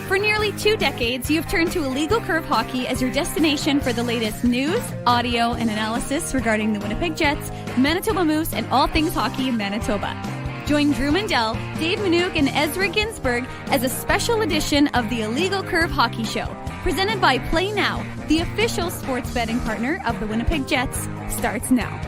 For nearly 2 decades, you've turned to Illegal Curve Hockey as your destination for the latest news, audio, and analysis regarding the Winnipeg Jets, Manitoba Moose, and all things hockey in Manitoba. Join Drew Mandel, Dave Manouk, and Ezra Ginsburg as a special edition of the Illegal Curve Hockey Show, presented by Play Now, the official sports betting partner of the Winnipeg Jets, starts now.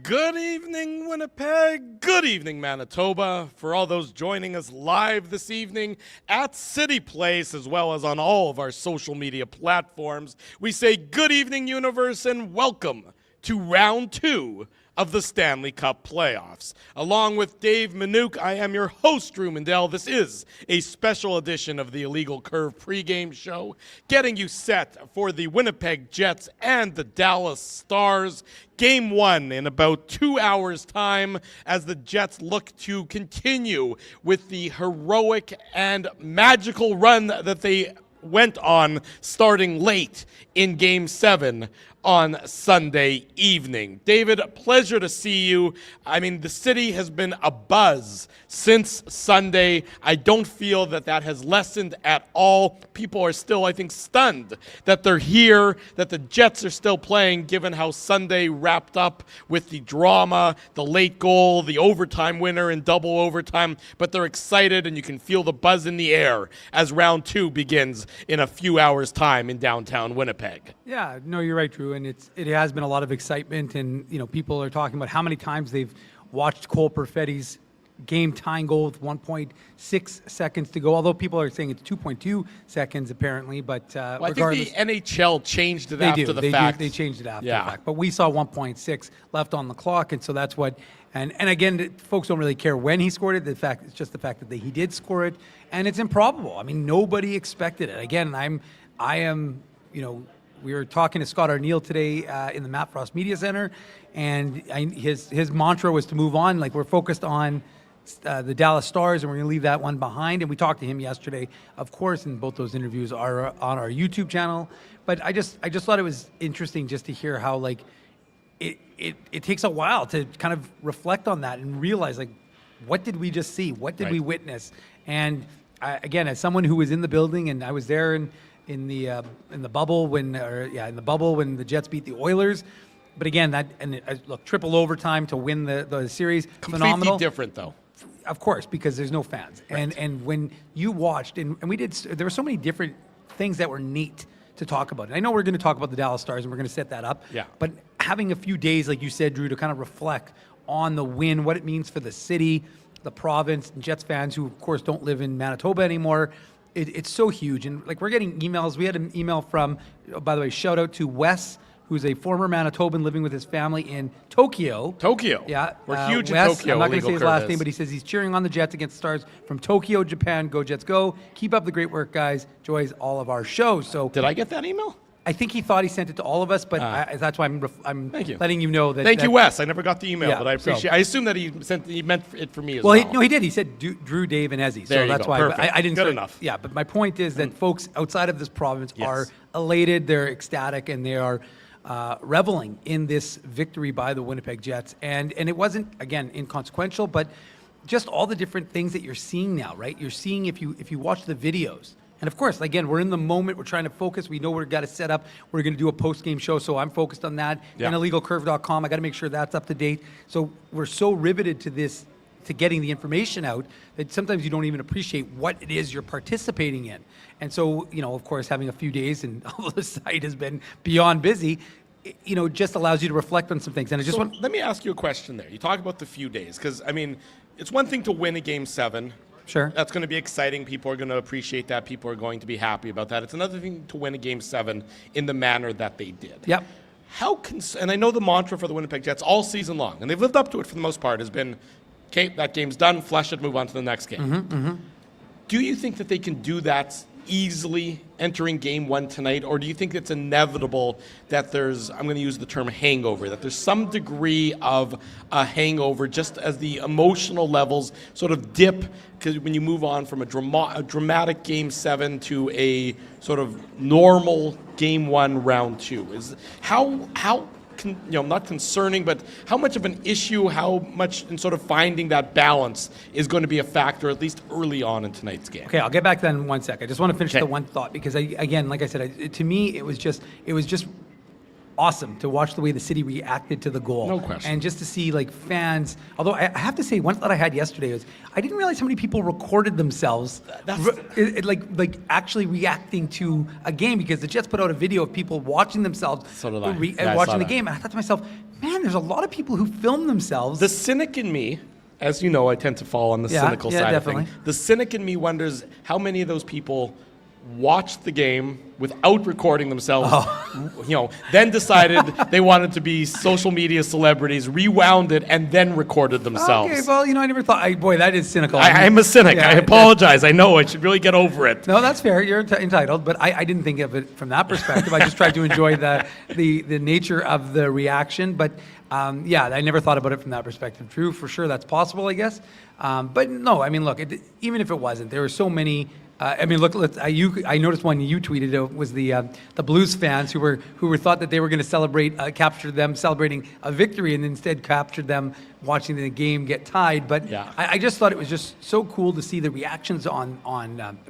Good evening, Winnipeg. Good evening, Manitoba. For all those joining us live this evening at Cityplace, as well as on all of our social media platforms, we say good evening, universe, and welcome to round 2 of the Stanley Cup playoffs. Along with Dave Manouk, I am your host, Drew Mandel. This is a special edition of the Illegal Curve pregame show, getting you set for the Winnipeg Jets and the Dallas Stars. Game 1 in about 2 hours' time as the Jets look to continue with the heroic and magical run that they went on starting late in Game 7 on Sunday evening. David, pleasure to see you. I mean, the city has been abuzz since Sunday. I don't feel that has lessened at all. People are still, I think, stunned that they're here, that the Jets are still playing, given how Sunday wrapped up with the drama, the late goal, the overtime winner in double overtime. But they're excited, and you can feel the buzz in the air as round 2 begins in a few hours' time in downtown Winnipeg. Yeah, no, you're right, Drew, and it has been a lot of excitement, and people are talking about how many times they've watched Cole Perfetti's game-tying goal with 1.6 seconds to go, although people are saying it's 2.2 seconds apparently, but I think the NHL changed it after the fact. They changed it after the fact, but we saw 1.6 left on the clock, and so that's what, and again, folks don't really care when he scored it. It's just the fact that he did score it, and it's improbable. I mean, nobody expected it. Again, I am, we were talking to Scott Arneal today in the Matt Frost Media Center, and his mantra was to move on. Like, we're focused on the Dallas Stars, and we're going to leave that one behind. And we talked to him yesterday, of course, and both those interviews are on our YouTube channel. But I just thought it was interesting just to hear how it takes a while to kind of reflect on that and realize, what did we just see? What did we witness? And again, as someone who was in the building, and I was there in the bubble when the Jets beat the Oilers. But again, look, triple overtime to win the series, completely phenomenal. Different though. Of course, because there's no fans. Right. And when you watched, and we did, there were so many different things that were neat to talk about. And I know we're going to talk about the Dallas Stars, and we're going to set that up. Yeah. But having a few days, like you said, Drew, to kind of reflect on the win, what it means for the city, the province, and Jets fans who, of course, don't live in Manitoba anymore. It's so huge. And we're getting emails. We had an email from, by the way, shout out to Wes, who's a former Manitoban living with his family in Tokyo. Yeah. We're huge Wes, in Tokyo. I'm not going to say his last name, but he says he's cheering on the Jets against the Stars from Tokyo, Japan. Go Jets, go. Keep up the great work, guys. Enjoys all of our shows. So, did I get that email? I think he thought he sent it to all of us, but that's why I'm letting you know that. Thank you, Wes. I never got the email, but I appreciate. I assume that he meant it for me as well. Well, he did. He said Drew, Dave, and Ezzy. There so you that's go. why. Perfect. I didn't. Good enough. Yeah, but my point is that folks outside of this province are elated, they're ecstatic, and they are reveling in this victory by the Winnipeg Jets. And it wasn't, again, inconsequential, but just all the different things that you're seeing now, right? You're seeing if you watch the videos. And of course, again, we're in the moment. We're trying to focus. We know we've got to set up. We're going to do a post-game show, so I'm focused on that. And illegalcurve.com. I got to make sure that's up to date. So we're so riveted to this, to getting the information out, that sometimes you don't even appreciate what it is you're participating in. And so, of course, having a few days, and although the site has been beyond busy, just allows you to reflect on some things. And let me ask you a question there. You talk about the few days, because, it's one thing to win a Game 7. Sure. That's going to be exciting. People are going to appreciate that. People are going to be happy about that. It's another thing to win a Game 7 in the manner that they did. Yep. And I know the mantra for the Winnipeg Jets all season long, and they've lived up to it for the most part, has been, okay, that game's done, flush it, move on to the next game. Do you think that they can do that easily entering Game 1 tonight, or do you think it's inevitable that there's, I'm going to use the term hangover, that there's some degree of a hangover just as the emotional levels sort of dip, because when you move on from a dramatic Game 7 to a sort of normal Game 1 round 2, how not concerning, but how much of an issue, how much in sort of finding that balance is going to be a factor, at least early on in tonight's game? Okay, I'll get back to that in 1 sec. I just want to finish Okay. the one thought because, again, like I said, to me, it was just awesome to watch the way the city reacted to the goal. No question. And just to see like fans, although I have to say one thought I had yesterday was I didn't realize how many people recorded themselves like actually reacting to a game, because the Jets put out a video of people watching themselves So did I. Yeah, I watching saw the that. game. And I thought to myself, man, there's a lot of people who film themselves. The cynic in me, as you know, I tend to fall on the cynical side definitely. of things. The cynic in me wonders how many of those people watched the game without recording themselves, then decided they wanted to be social media celebrities, rewound it, and then recorded themselves. Okay, well, I never thought, boy, that is cynical. I'm a cynic. Yeah, I apologize. I know. I should really get over it. No, that's fair. You're entitled, but I didn't think of it from that perspective. I just tried to enjoy the nature of the reaction. But I never thought about it from that perspective. True, for sure, that's possible, I guess. But no, I mean, look, even if it wasn't, there were so many. I noticed one you tweeted was the Blues fans who were thought that they were going to capture them celebrating a victory, and instead captured them watching the game get tied. But Yeah. I just thought it was just so cool to see the reactions on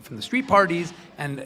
from the street parties and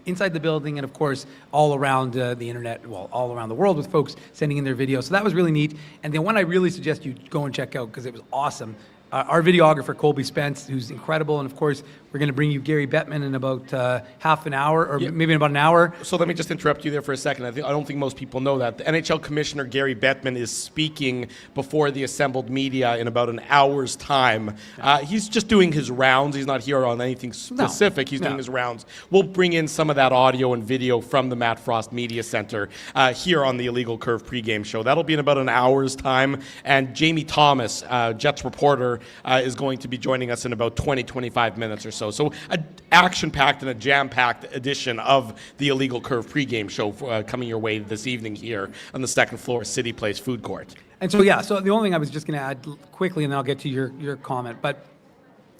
inside the building, and of course all around the internet, all around the world, with folks sending in their videos. So that was really neat. And the one I really suggest you go and check out because it was awesome. Our videographer, Colby Spence, who's incredible. And of course, we're going to bring you Gary Bettman in about half an hour, or maybe in about an hour. So let me just interrupt you there for a second. I don't think most people know that. The NHL Commissioner Gary Bettman is speaking before the assembled media in about an hour's time. He's just doing his rounds. He's not here on anything specific. He's doing his rounds. We'll bring in some of that audio and video from the Matt Frost Media Center here on the Illegal Curve pregame show. That'll be in about an hour's time. And Jamie Thomas, Jets reporter, is going to be joining us in about 20-25 minutes or so. So an action-packed and a jam-packed edition of the Illegal Curve pregame show coming your way this evening here on the second floor of Cityplace Food Court. And so so the only thing I was just going to add quickly, and then I'll get to your comment, but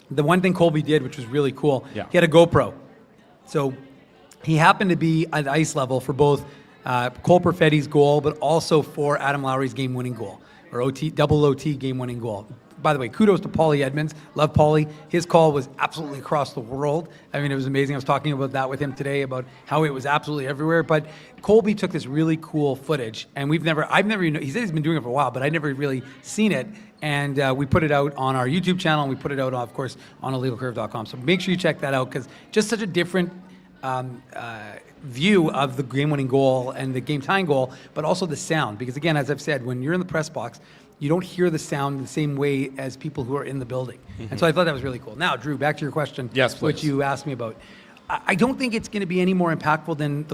the one thing Colby did, which was really cool, he had a GoPro. So he happened to be at ice level for both Cole Perfetti's goal, but also for Adam Lowry's game-winning goal, or double OT game-winning goal. By the way, kudos to Paulie Edmonds. Love Paulie. His call was absolutely across the world. I mean, it was amazing. I was talking about that with him today, about how it was absolutely everywhere. But Colby took this really cool footage, and I've never even, he said he's been doing it for a while, but I'd never really seen it. And we put it out on our YouTube channel, and we put it out, of course, on illegalcurve.com. So make sure you check that out, because just such a different view of the game-winning goal and the game-tying goal, but also the sound. Because again, as I've said, when you're in the press box, you don't hear the sound the same way as people who are in the building. Mm-hmm. And so I thought that was really cool. Now, Drew, back to your question, yes, please, which you asked me about. I don't think it's going to be any more impactful than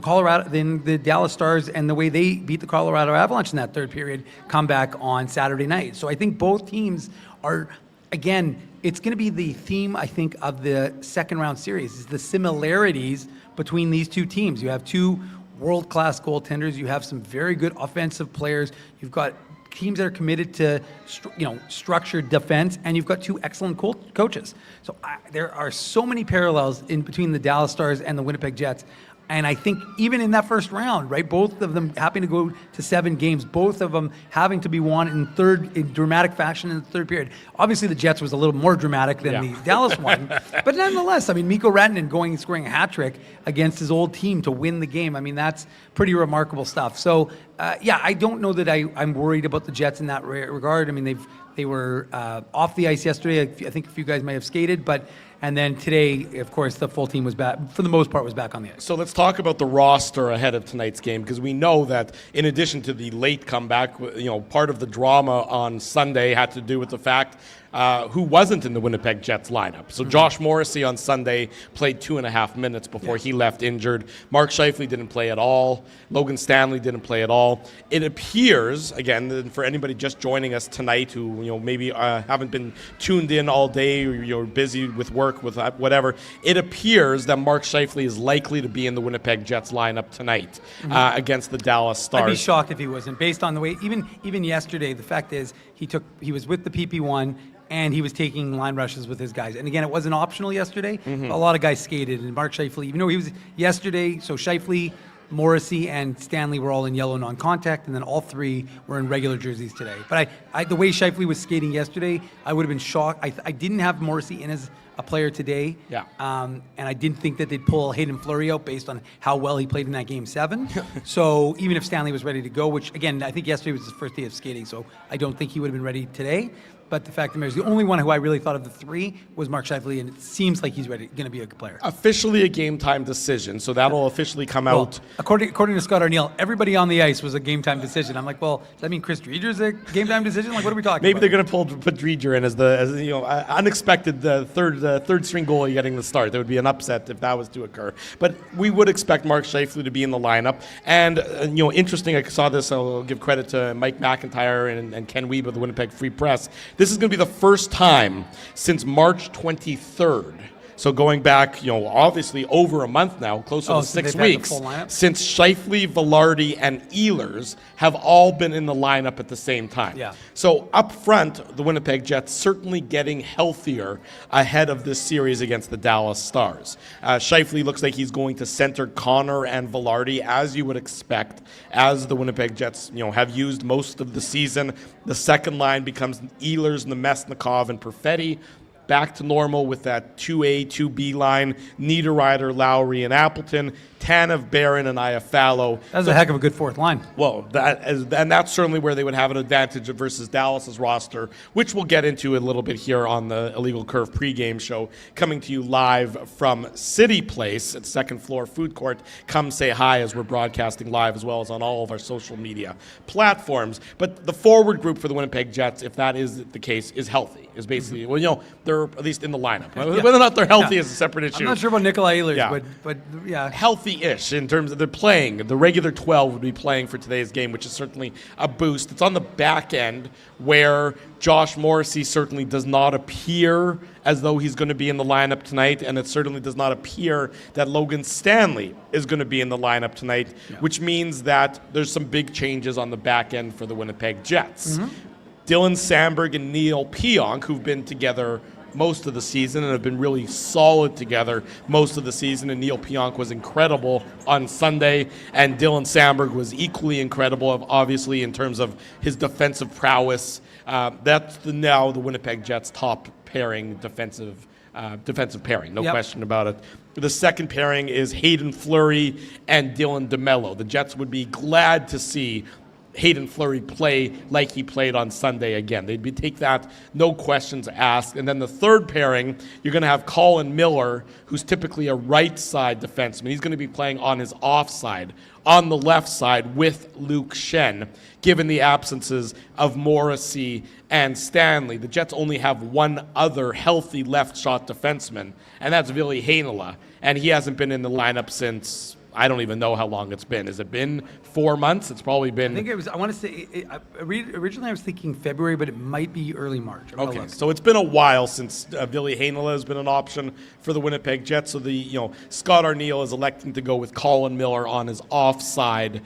the Dallas Stars and the way they beat the Colorado Avalanche in that third period comeback on Saturday night. So I think both teams are, again, it's going to be the theme, I think, of the second round series, is the similarities between these two teams. You have two world-class goaltenders. You have some very good offensive players. You've got teams that are committed to structured defense, and you've got two excellent coaches. So there are so many parallels in between the Dallas Stars and the Winnipeg Jets. And I think even in that first round, right, both of them having to go to 7 games, both of them having to be won in dramatic fashion in the third period. Obviously, the Jets was a little more dramatic than the Dallas one. But nonetheless, I mean, Mikko Rantanen scoring a hat trick against his old team to win the game. I mean, that's pretty remarkable stuff. So, I don't know that I'm worried about the Jets in that regard. I mean, they were off the ice yesterday. I think a few guys may have skated, and then today, of course, the full team was back, for the most part, was back on the ice. So let's talk about the roster ahead of tonight's game, because we know that in addition to the late comeback, part of the drama on Sunday had to do with the fact who wasn't in the Winnipeg Jets lineup. So Josh Morrissey on Sunday played 2.5 minutes before he left injured. Mark Scheifele didn't play at all. Logan Stanley didn't play at all. It appears, again, for anybody just joining us tonight who maybe haven't been tuned in all day, or you're busy with work, with whatever, it appears that Mark Scheifele is likely to be in the Winnipeg Jets lineup tonight against the Dallas Stars. I'd be shocked if he wasn't, based on the way, even yesterday, the fact is he was with the PP1, and he was taking line rushes with his guys. And again, it wasn't optional yesterday. A lot of guys skated, and Mark Scheifele, even though he was yesterday, so Scheifele, Morrissey and Stanley were all in yellow non-contact, and then all three were in regular jerseys today. But the way Scheifele was skating yesterday, I would have been shocked. I didn't have Morrissey in as a player today. Yeah. And I didn't think that they'd pull Hayden Fleury out based on how well he played in that Game 7. So even if Stanley was ready to go, which, again, I think yesterday was his first day of skating, so I don't think he would have been ready today. But the fact of the matter is, the only one who I really thought of the three was Mark Scheifele, and it seems like he's going to be a good player. Officially a game time decision, so that'll officially come out. According to Scott Arniel, everybody on the ice was a game time decision. I'm like, well, does that mean Chris Driedger's a game time decision? Like, what are we talking Maybe about? they're going to put Driedger in as unexpected third string goalie getting the start. There would be an upset if that was to occur. But we would expect Mark Scheifele to be in the lineup. And interesting. I saw this. I'll give credit to Mike McIntyre and Ken Wiebe of the Winnipeg Free Press. This is going to be the first time since March 23rd. So going back, obviously over a month now, closer to 6 weeks, since Scheifele, Velarde, and Ehlers have all been in the lineup at the same time. Yeah. So up front, the Winnipeg Jets certainly getting healthier ahead of this series against the Dallas Stars. Scheifele looks like he's going to center Connor and Velarde, as you would expect, as the Winnipeg Jets have used most of the season. The second line becomes Ehlers, Nemesnikov, and Perfetti. Back to normal with that 2A, 2B line, Niederreiter, Lowry, and Appleton, Tanev, Barron, and Iafallo. That's a heck of a good fourth line. Well, and that's certainly where they would have an advantage versus Dallas's roster, which we'll get into a little bit here on the Illegal Curve pregame show, coming to you live from Cityplace at Second Floor Food Court. Come say hi as we're broadcasting live, as well as on all of our social media platforms. But the forward group for the Winnipeg Jets, if that is the case, is healthy. Is basically, they're at least in the lineup. Whether or not they're healthy is a separate issue. I'm not sure about Nikolai Ehlers, but yeah. Healthy-ish in terms of they're playing. The regular 12 would be playing for today's game, which is certainly a boost. It's on the back end where Josh Morrissey certainly does not appear as though he's going to be in the lineup tonight, and it certainly does not appear that Logan Stanley is going to be in the lineup tonight, which means that there's some big changes on the back end for the Winnipeg Jets. Mm-hmm. Dylan Samberg and Neil Pionk, who've been together most of the season and have been really solid together most of the season, and Neil Pionk was incredible on Sunday, and Dylan Samberg was equally incredible, obviously, in terms of his defensive prowess. That's now the Winnipeg Jets' top pairing defensive pairing, no question about it. The second pairing is Hayden Fleury and Dylan DeMello. The Jets would be glad to see Hayden Fleury play like he played on Sunday again. They'd take that, no questions asked. And then the third pairing, you're going to have Colin Miller, who's typically a right side defenseman. He's going to be playing on his offside, on the left side with Luke Schenn, given the absences of Morrissey and Stanley. The Jets only have one other healthy left shot defenseman, and that's Ville Heinola. And he hasn't been in the lineup since, I don't even know how long it's been. Has it been 4 months? It's probably been. I think it was, I want to say, originally I was thinking February, but it might be early March. Okay, so it's been a while since Ville Heinola has been an option for the Winnipeg Jets. So Scott Arniel is electing to go with Colin Miller on his offside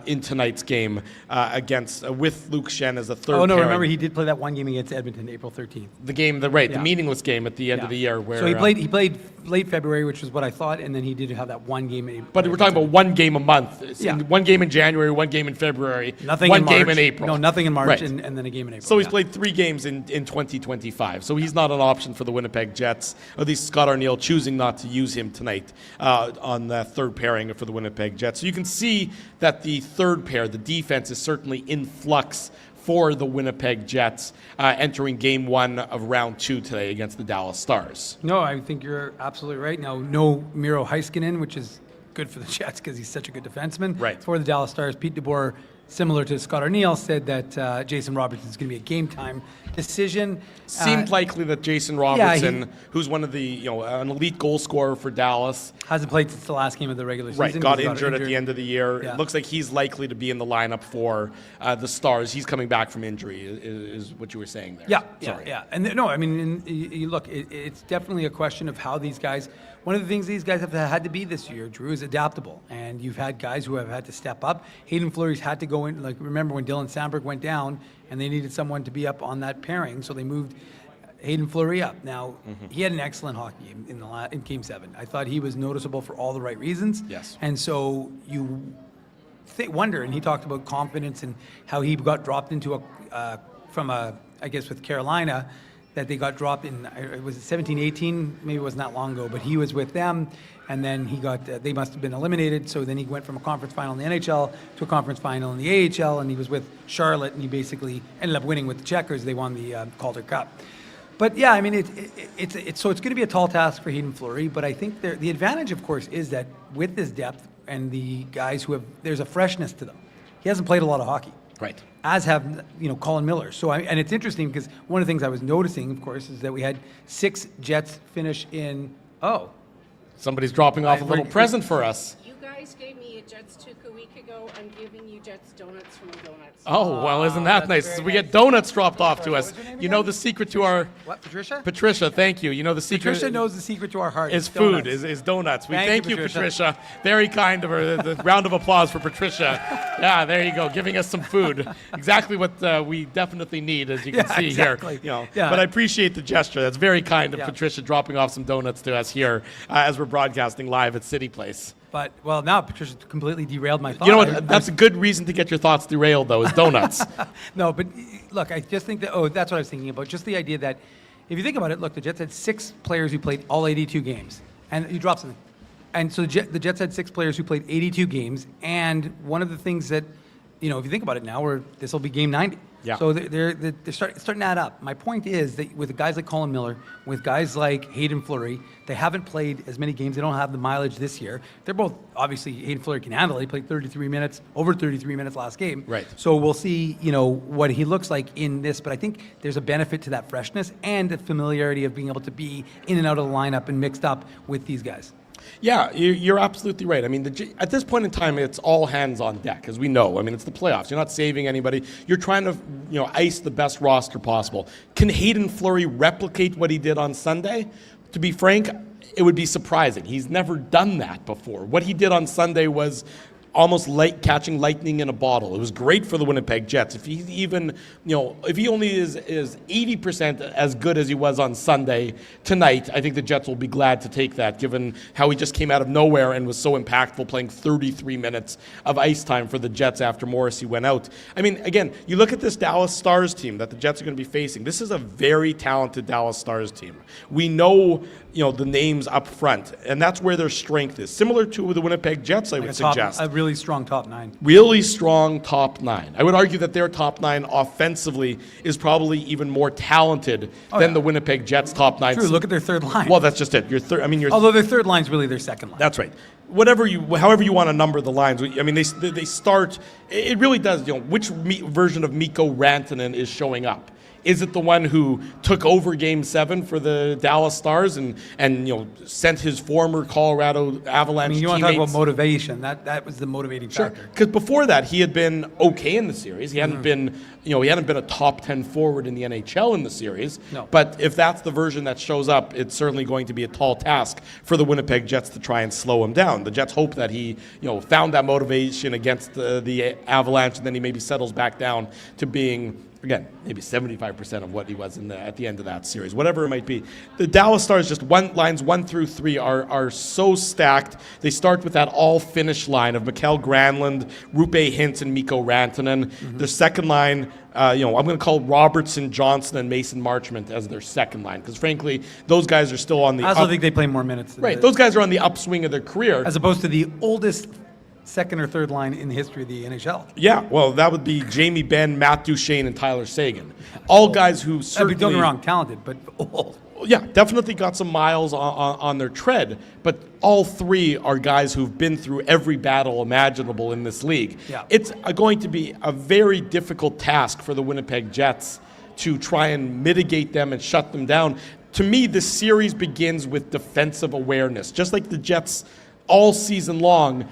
in tonight's game with Luke Schenn as a third. Oh no, pairing. remember he did play that one game against Edmonton, April 13th. The meaningless game at the end of the year. Where so he played late February, which was what I thought, and then he did have that one game in April. But we're talking about one game a month. Yeah. One game in January, one game in February, nothing one in March. game in April. No, nothing in March, right. and then a game in April. So he's played 3 games in 2025. So he's not an option for the Winnipeg Jets. At least Scott Arniel choosing not to use him tonight on the third pairing for the Winnipeg Jets. So you can see that the third pair, the defense, is certainly in flux for the Winnipeg Jets entering Game 1 of Round 2 today against the Dallas Stars. No, I think you're absolutely right. Now, no Miro Heiskanen, which is good for the Jets because he's such a good defenseman. Right. For the Dallas Stars, Pete DeBoer, similar to Scott Arniel, said that Jason Robertson is going to be a game-time decision. Seemed likely that Jason Robertson, who's one of the, an elite goal scorer for Dallas, hasn't played since the last game of the regular season. Right, got injured at the end of the year. Yeah. It looks like he's likely to be in the lineup for the Stars. He's coming back from injury, is what you were saying there. Yeah. And no, I mean, you look, it's definitely a question of how these guys. One of the things these guys have had to be this year, Drew, is adaptable. And you've had guys who have had to step up. Hayden Fleury's had to go in. Like, remember when Dylan Samberg went down and they needed someone to be up on that pairing, so they moved Hayden Fleury up. Now, he had an excellent hockey game in Game 7. I thought he was noticeable for all the right reasons. Yes. And so you wonder, and he talked about confidence and how he got dropped into I guess with Carolina, that they got dropped in, was it 17, 18? Maybe it wasn't that long ago, but he was with them, and then they must have been eliminated, so then he went from a conference final in the NHL to a conference final in the AHL, and he was with Charlotte, and he basically ended up winning with the Checkers. They won the Calder Cup. But yeah, I mean, it's going to be a tall task for Hayden Fleury, but I think the advantage, of course, is that with this depth and the guys there's a freshness to them. He hasn't played a lot of hockey. Right. As have, Colin Miller. So, and it's interesting because one of the things I was noticing, of course, is that we had 6 Jets finish in, Somebody's dropping off a little present for us. You guys gave me a Jets toque a week ago. I'm giving you Jets donuts from Donuts. Oh, well, isn't that nice? very We nice. get donuts dropped off to us. What was your name You know again? the secret to our... What, Patricia? Patricia, thank you. You know the secret... Patricia knows the secret to our heart. is It's food, donuts. is donuts. We Thank thank you, you, Patricia. Patricia. Very kind of her. The round of applause for Patricia. Yeah, there you go, giving us some food. Exactly what we definitely need, as you can Yeah, see exactly. here. Yeah. But I appreciate the gesture. That's very kind of Yeah. Patricia dropping off some donuts to us here as we're broadcasting live at Cityplace. But, well, now Patricia completely derailed my thought. You know what? That's a good reason to get your thoughts derailed, though, is donuts. No, but look, I just think that, that's what I was thinking about. Just the idea that if you think about it, look, the Jets had 6 players who played all 82 games. And you dropped something. And so the Jets had 6 players who played 82 games. And one of the things that, if you think about it now, this will be game 90. Yeah. So they're starting to add up. My point is that with guys like Colin Miller, with guys like Hayden Fleury, they haven't played as many games. They don't have the mileage this year. They're both, obviously, Hayden Fleury can handle it. He played over 33 minutes last game. Right. So we'll see, what he looks like in this. But I think there's a benefit to that freshness and the familiarity of being able to be in and out of the lineup and mixed up with these guys. Yeah, you're absolutely right. I mean, at this point in time, it's all hands on deck, as we know. I mean, it's the playoffs. You're not saving anybody. You're trying to, ice the best roster possible. Can Hayden Fleury replicate what he did on Sunday? To be frank, it would be surprising. He's never done that before. What he did on Sunday was almost like catching lightning in a bottle. It was great for the Winnipeg Jets. If he even, if he only is 80% as good as he was on Sunday tonight, I think the Jets will be glad to take that, given how he just came out of nowhere and was so impactful, playing 33 minutes of ice time for the Jets after Morrissey went out. I mean, again, you look at this Dallas Stars team that the Jets are going to be facing. This is a very talented Dallas Stars team. We know, the names up front, and that's where their strength is. Similar to the Winnipeg Jets, I would suggest. A really strong top 9. Really strong top 9. I would argue that their top 9 offensively is probably even more talented than the Winnipeg Jets top 9. True, look at their third line. Well, that's just it. Although their third line's really their second line. That's right. However you want to number the lines. I mean, they start. It really does. Which version of Mikko Rantanen is showing up? Is it the one who took over Game 7 for the Dallas Stars and sent his former Colorado Avalanche teammates? You want to talk about motivation? That was the motivating factor. Because before that, he had been okay in the series. He hadn't been, he hadn't been a top 10 forward in the NHL in the series. No. But if that's the version that shows up, it's certainly going to be a tall task for the Winnipeg Jets to try and slow him down. The Jets hope that he, found that motivation against the Avalanche, and then he maybe settles back down to being, again, maybe 75% of what he was at the end of that series, whatever it might be. The Dallas Stars, just lines 1 through 3 are so stacked. They start with that all-finish line of Mikael Granlund, Rupe Hintz, and Mikko Rantanen. Their second line, I'm going to call Robertson, Johnson, and Mason Marchment as their second line, because frankly, those guys are still on the I also think they play more minutes. Right, those guys are on the upswing of their career. As opposed to the oldest second or third line in the history of the NHL. Yeah, well, that would be Jamie Benn, Matt Duchene, and Tyler Seguin. All guys who certainly... Don't get me wrong, talented, but old. Yeah, definitely got some miles on their tread, but all 3 are guys who've been through every battle imaginable in this league. Yeah. It's going to be a very difficult task for the Winnipeg Jets to try and mitigate them and shut them down. To me, this series begins with defensive awareness. Just like the Jets all season long,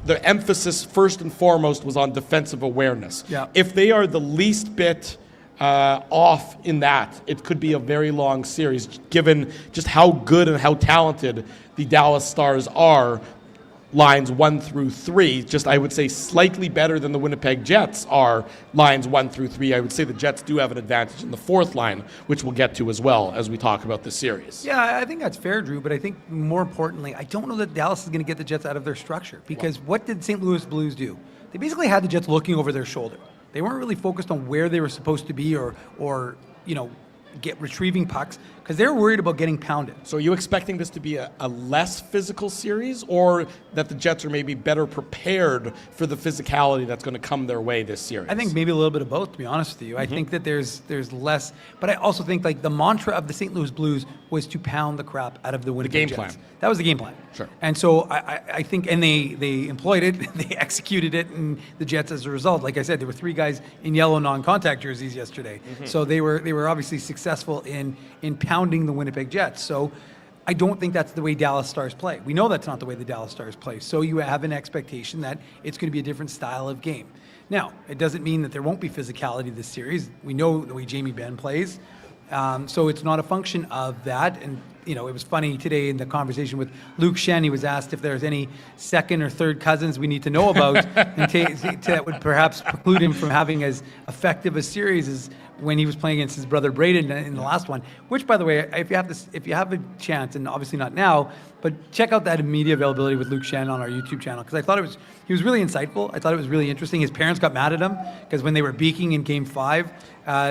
the emphasis first and foremost was on defensive awareness. Yeah. If they are the least bit off in that, it could be a very long series, given just how good and how talented the Dallas Stars are. lines 1 through 3, just I would say slightly better than the Winnipeg Jets are lines 1 through 3. I would say the Jets do have an advantage in the fourth line, which we'll get to as well as we talk about the series. Yeah, I think that's fair, Drew, but I think more importantly, I don't know that Dallas is going to get the Jets out of their structure, because what did St. Louis Blues do? They basically had the Jets looking over their shoulder. They weren't really focused on where they were supposed to be or get retrieving pucks, because they were worried about getting pounded. So are you expecting this to be a less physical series, or that the Jets are maybe better prepared for the physicality that's going to come their way this series? I think maybe a little bit of both, to be honest with you. I think that there's less, but I also think like the mantra of the St. Louis Blues was to pound the crap out of the Winnipeg Jets. game plan. That was the game plan. Sure. And so I think, and they employed it, they executed it, and the Jets as a result. Like I said, there were 3 guys in yellow non-contact jerseys yesterday. So they were obviously successful in pounding the Winnipeg Jets. So I don't think that's the way Dallas Stars play. We know that's not the way the Dallas Stars play. So you have an expectation that it's going to be a different style of game. Now, it doesn't mean that there won't be physicality this series. We know the way Jamie Benn plays. So it's not a function of that. And, it was funny today in the conversation with Luke Shen, he was asked if there's any second or third cousins we need to know about and that would perhaps preclude him from having as effective a series as when he was playing against his brother Braden in the last one. Which, by the way, if you have a chance, and obviously not now, but check out that media availability with Luke Shen on our YouTube channel, because I thought he was really insightful. I thought it was really interesting. His parents got mad at him because when they were beaking in Game 5.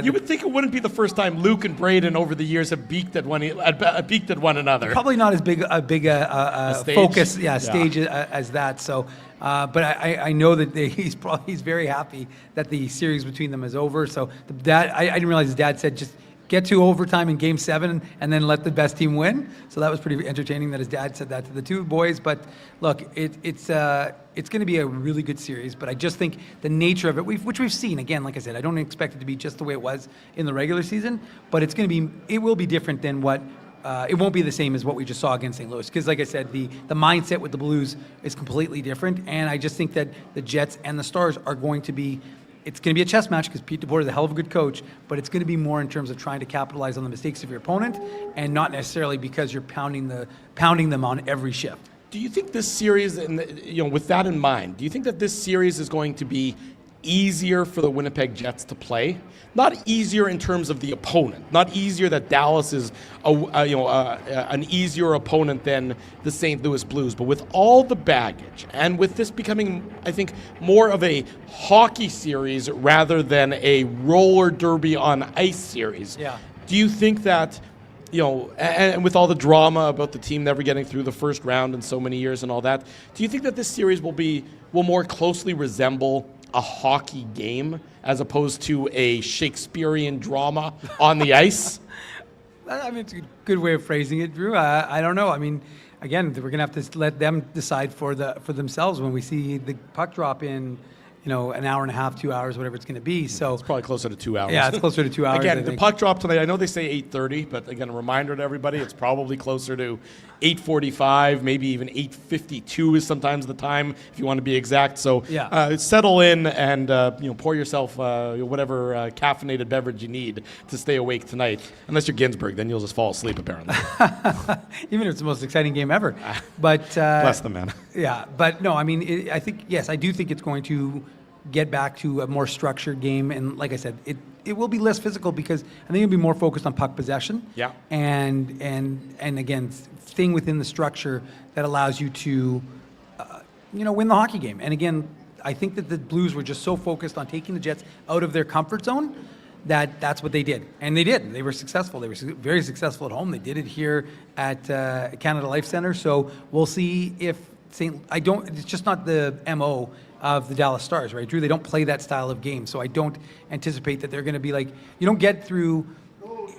You would think it wouldn't be the first time Luke and Braden over the years have beaked at one another. Probably not as big a stage? stage as that. So, but I know that he's very happy that the series between them is over. So I didn't realize his dad said just get to overtime in Game 7 and then let the best team win. So that was pretty entertaining that his dad said that to the 2 boys. But look, it's going to be a really good series. But I just think the nature of it, which we've seen, again, like I said, I don't expect it to be just the way it was in the regular season. But it will be different than what. It won't be the same as what we just saw against St. Louis, because, like I said, the mindset with the Blues is completely different. And I just think that the Jets and the Stars are going to be. It's going to be a chess match because Pete DeBoer is a hell of a good coach, but it's going to be more in terms of trying to capitalize on the mistakes of your opponent, and not necessarily because you're pounding them on every shift. Do you think this series, with that in mind, do you think that this series is going to be easier for the Winnipeg Jets to play? Not easier in terms of the opponent, not easier that Dallas is an easier opponent than the St. Louis Blues, but with all the baggage and with this becoming, I think, more of a hockey series rather than a roller derby on ice series. Yeah. Do you think that, and with all the drama about the team never getting through the first round in so many years and all that, do you think that this series will more closely resemble a hockey game as opposed to a Shakespearean drama on the ice? I mean, it's a good way of phrasing it, Drew. I don't know. I mean, again, we're going to have to let them decide for themselves when we see the puck drop in, an hour and a half, 2 hours, whatever it's going to be. So it's probably closer to 2 hours. Yeah, it's closer to 2 hours. Again, the puck drop tonight, I know they say 8:30, but again, a reminder to everybody, it's probably closer to 8:45, maybe even 8:52 is sometimes the time, if you want to be exact. So settle in and pour yourself whatever caffeinated beverage you need to stay awake tonight. Unless you're Ginsburg, then you'll just fall asleep, apparently. Even if it's the most exciting game ever. But bless the man. Yeah, but no, I mean, I do think it's going to get back to a more structured game, and like I said, it will be less physical because I think it'll be more focused on puck possession. Yeah. And again, thing within the structure that allows you to, win the hockey game. And again, I think that the Blues were just so focused on taking the Jets out of their comfort zone that's what they did. And they did. They were successful. They were very successful at home. They did it here at Canada Life Center. So we'll see if it's just not the MO of the Dallas Stars, right, Drew? They don't play that style of game. So I don't anticipate that they're going to be like, you don't get through,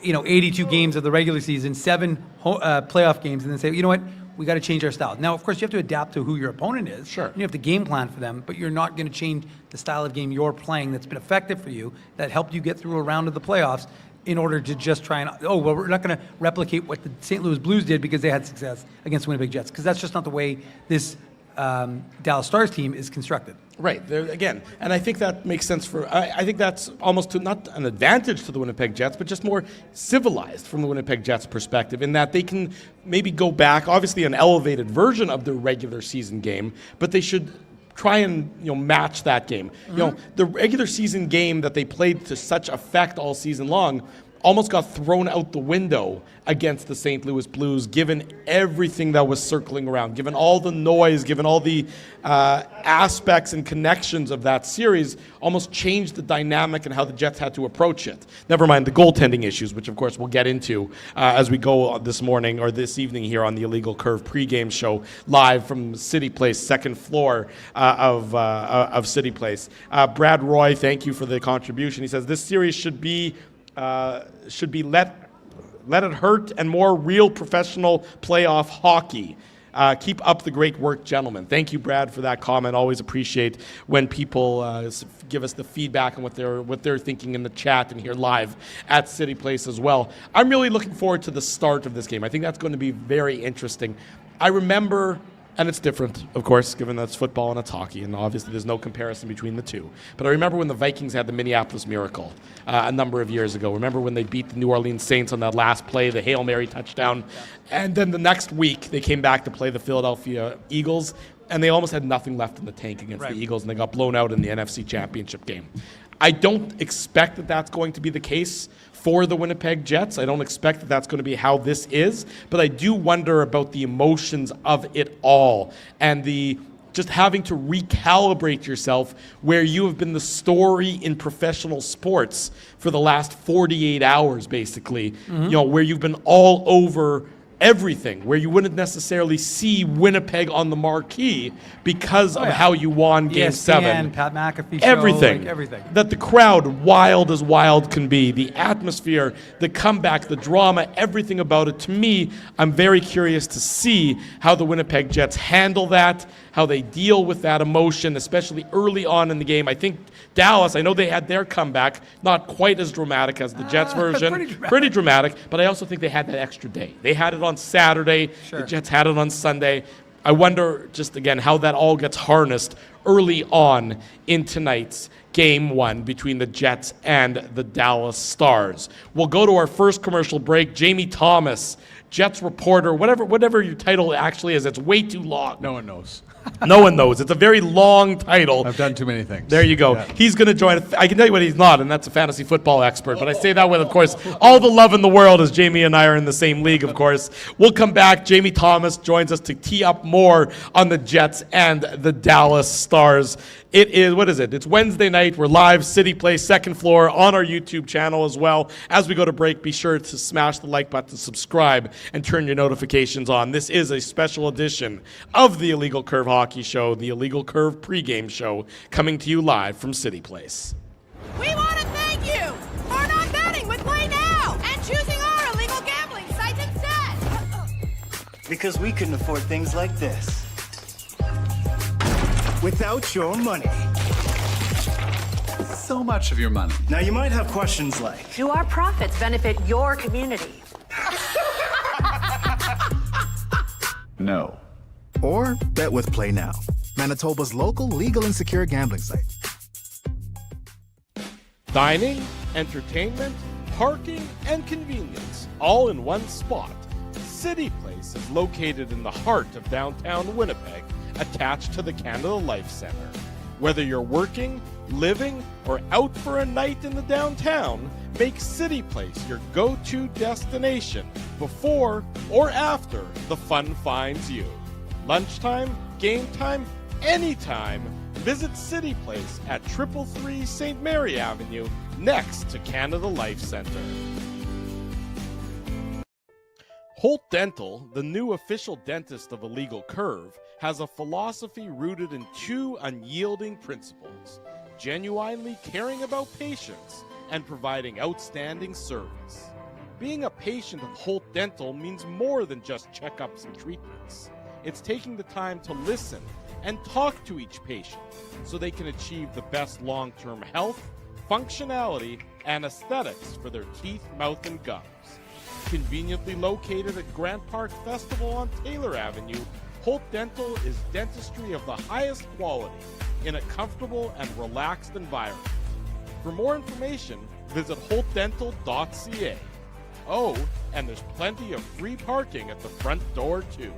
82 games of the regular season, 7 playoff games, and then say, you know what, we got to change our style. Now, of course, you have to adapt to who your opponent is. Sure. And you have to game plan for them, but you're not going to change the style of game you're playing that's been effective for you, that helped you get through a round of the playoffs, in order to just try and, we're not going to replicate what the St. Louis Blues did because they had success against Winnipeg Jets, because that's just not the way this Dallas Stars team is constructed. Right. There again, and I think that makes sense I think that's almost not an advantage to the Winnipeg Jets, but just more civilized from the Winnipeg Jets perspective, in that they can maybe go back, obviously an elevated version of their regular season game, but they should try and match that game. The regular season game that they played to such effect all season long almost got thrown out the window against the St. Louis Blues, given everything that was circling around, given all the noise, given all the aspects and connections of that series, almost changed the dynamic and how the Jets had to approach it. Never mind the goaltending issues, which of course we'll get into as we go this morning or this evening here on the Illegal Curve pregame show, live from Cityplace, second floor of Cityplace. Brad Roy, thank you for the contribution. He says this series should be let it hurt and more real professional playoff hockey. Keep up the great work, gentlemen. Thank you, Brad, for that comment. Always appreciate when people give us the feedback and what they're thinking in the chat and here live at Cityplace as well. I'm really looking forward to the start of this game. I think that's going to be very interesting. I remember, and it's different, of course, given that it's football and it's hockey, and obviously there's no comparison between the two. But I remember when the Vikings had the Minneapolis Miracle a number of years ago. Remember when they beat the New Orleans Saints on that last play, the Hail Mary touchdown? And then the next week, they came back to play the Philadelphia Eagles, and they almost had nothing left in the tank against the Eagles, and they got blown out in the NFC Championship game. I don't expect that that's going to be the case for the Winnipeg Jets. I don't expect that that's going to be how this is, but I do wonder about the emotions of it all and the just having to recalibrate yourself where you have been the story in professional sports for the last 48 hours, basically, where you've been all over everything, where you wouldn't necessarily see Winnipeg on the marquee because of how you won Game 7. Pat McAfee everything. Show, everything. That the crowd, wild as wild can be, the atmosphere, the comeback, the drama, everything about it. To me, I'm very curious to see how the Winnipeg Jets handle that, how they deal with that emotion, especially early on in the game. I think Dallas, I know they had their comeback, not quite as dramatic as the Jets version. Pretty dramatic, but I also think they had that extra day. They had it on Saturday. Sure. The Jets had it on Sunday. I wonder, just again, how that all gets harnessed early on in tonight's Game 1 between the Jets and the Dallas Stars. We'll go to our first commercial break. Jamie Thomas, Jets reporter, whatever your title actually is, it's way too long. No one knows. No one knows. It's a very long title. I've done too many things. There you go. Yeah. He's going to join. I can tell you what he's not, and that's a fantasy football expert. But I say that with, of course, all the love in the world, as Jamie and I are in the same league, of course. We'll come back. Jamie Thomas joins us to tee up more on the Jets and the Dallas Stars. It is, what is it? It's Wednesday night. We're live, Cityplace, second floor, on our YouTube channel as well. As we go to break, be sure to smash the like button, subscribe, and turn your notifications on. This is a special edition of the Illegal Curve Hockey Show, the Illegal Curve pregame show, coming to you live from Cityplace. We want to thank you for not betting with Play Now and choosing our illegal gambling site instead. Because we couldn't afford things like this without your money. So much of your money. Now you might have questions like, do our profits benefit your community? No. Or bet with Play Now, Manitoba's local legal and secure gambling site. Dining, entertainment, parking, and convenience, all in one spot. Cityplace is located in the heart of downtown Winnipeg, attached to the Canada Life Centre. Whether you're working, living, or out for a night in the downtown, make Cityplace your go-to destination before or after the fun finds you. Lunchtime, game time, anytime, visit Cityplace at 333 St. Mary Avenue, next to Canada Life Centre. Holt Dental, the new official dentist of Illegal Curve, has a philosophy rooted in two unyielding principles: genuinely caring about patients and providing outstanding service. Being a patient of Holt Dental means more than just checkups and treatments. It's taking the time to listen and talk to each patient so they can achieve the best long-term health, functionality, and aesthetics for their teeth, mouth, and gums. Conveniently located at Grant Park Festival on Taylor Avenue, Holt Dental is dentistry of the highest quality in a comfortable and relaxed environment. For more information, visit holtdental.ca. Oh, and there's plenty of free parking at the front door, too.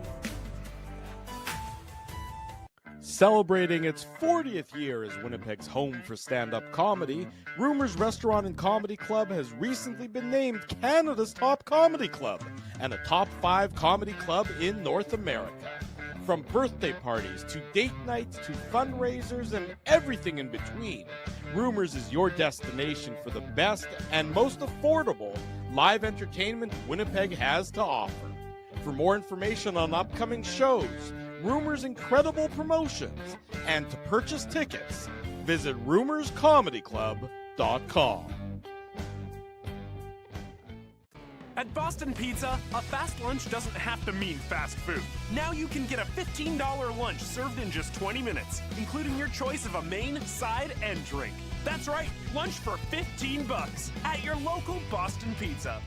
Celebrating its 40th year as Winnipeg's home for stand-up comedy, Rumors Restaurant and Comedy Club has recently been named Canada's top comedy club and a top 5 comedy club in North America. From birthday parties to date nights to fundraisers and everything in between, Rumors is your destination for the best and most affordable live entertainment Winnipeg has to offer. For more information on upcoming shows, Rumors' incredible promotions, and to purchase tickets, visit rumorscomedyclub.com. At Boston Pizza, a fast lunch doesn't have to mean fast food. Now you can get a $15 lunch served in just 20 minutes, including your choice of a main, side, and drink. That's right, lunch for $15 at your local Boston Pizza.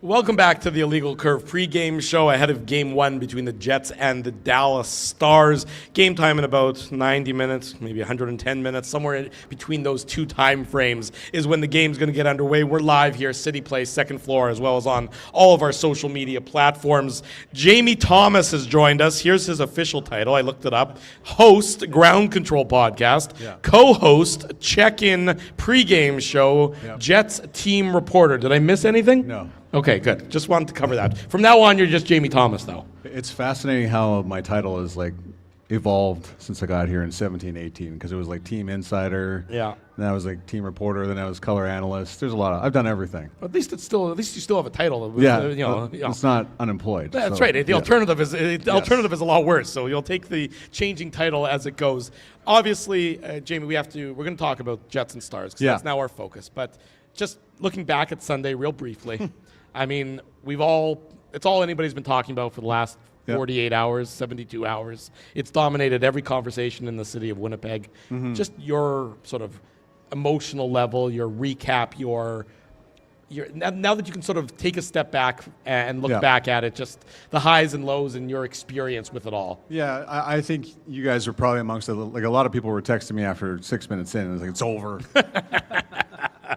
Welcome back to the Illegal Curve pregame show ahead of Game 1 between the Jets and the Dallas Stars. Game time in about 90 minutes, maybe 110 minutes, somewhere in between those two time frames is when the game's going to get underway. We're live here, Cityplace, second floor, as well as on all of our social media platforms. Jamie Thomas has joined us. Here's his official title. I looked it up. Host, Ground Control Podcast. Yeah. Co-host, Check-In pregame show, Yep. Jets team reporter. Did I miss anything? No. Okay, good. Just wanted to cover that. From now on, you're just Jamie Thomas, though. It's fascinating how my title is like evolved since I got here in 17-18 because it was like team insider. Yeah. Then I was like team reporter. Then I was color analyst. There's a lot of. I've done everything. At least you still have a title. Yeah. You know. It's not unemployed. That's so, right. The yeah. alternative is alternative is a lot worse. So you'll take the changing title as it goes. Obviously, Jamie, we're going to talk about Jets and Stars because that's now our focus. But just looking back at Sunday real briefly, I mean, it's all anybody's been talking about for the last 48 hours, 72 hours. It's dominated every conversation in the city of Winnipeg. Mm-hmm. Just your sort of emotional level, your recap, your now that you can sort of take a step back and look back at it, just the highs and lows and your experience with it all. Yeah, I think you guys are probably amongst a lot of people were texting me after 6 minutes in. And it was like, it's over.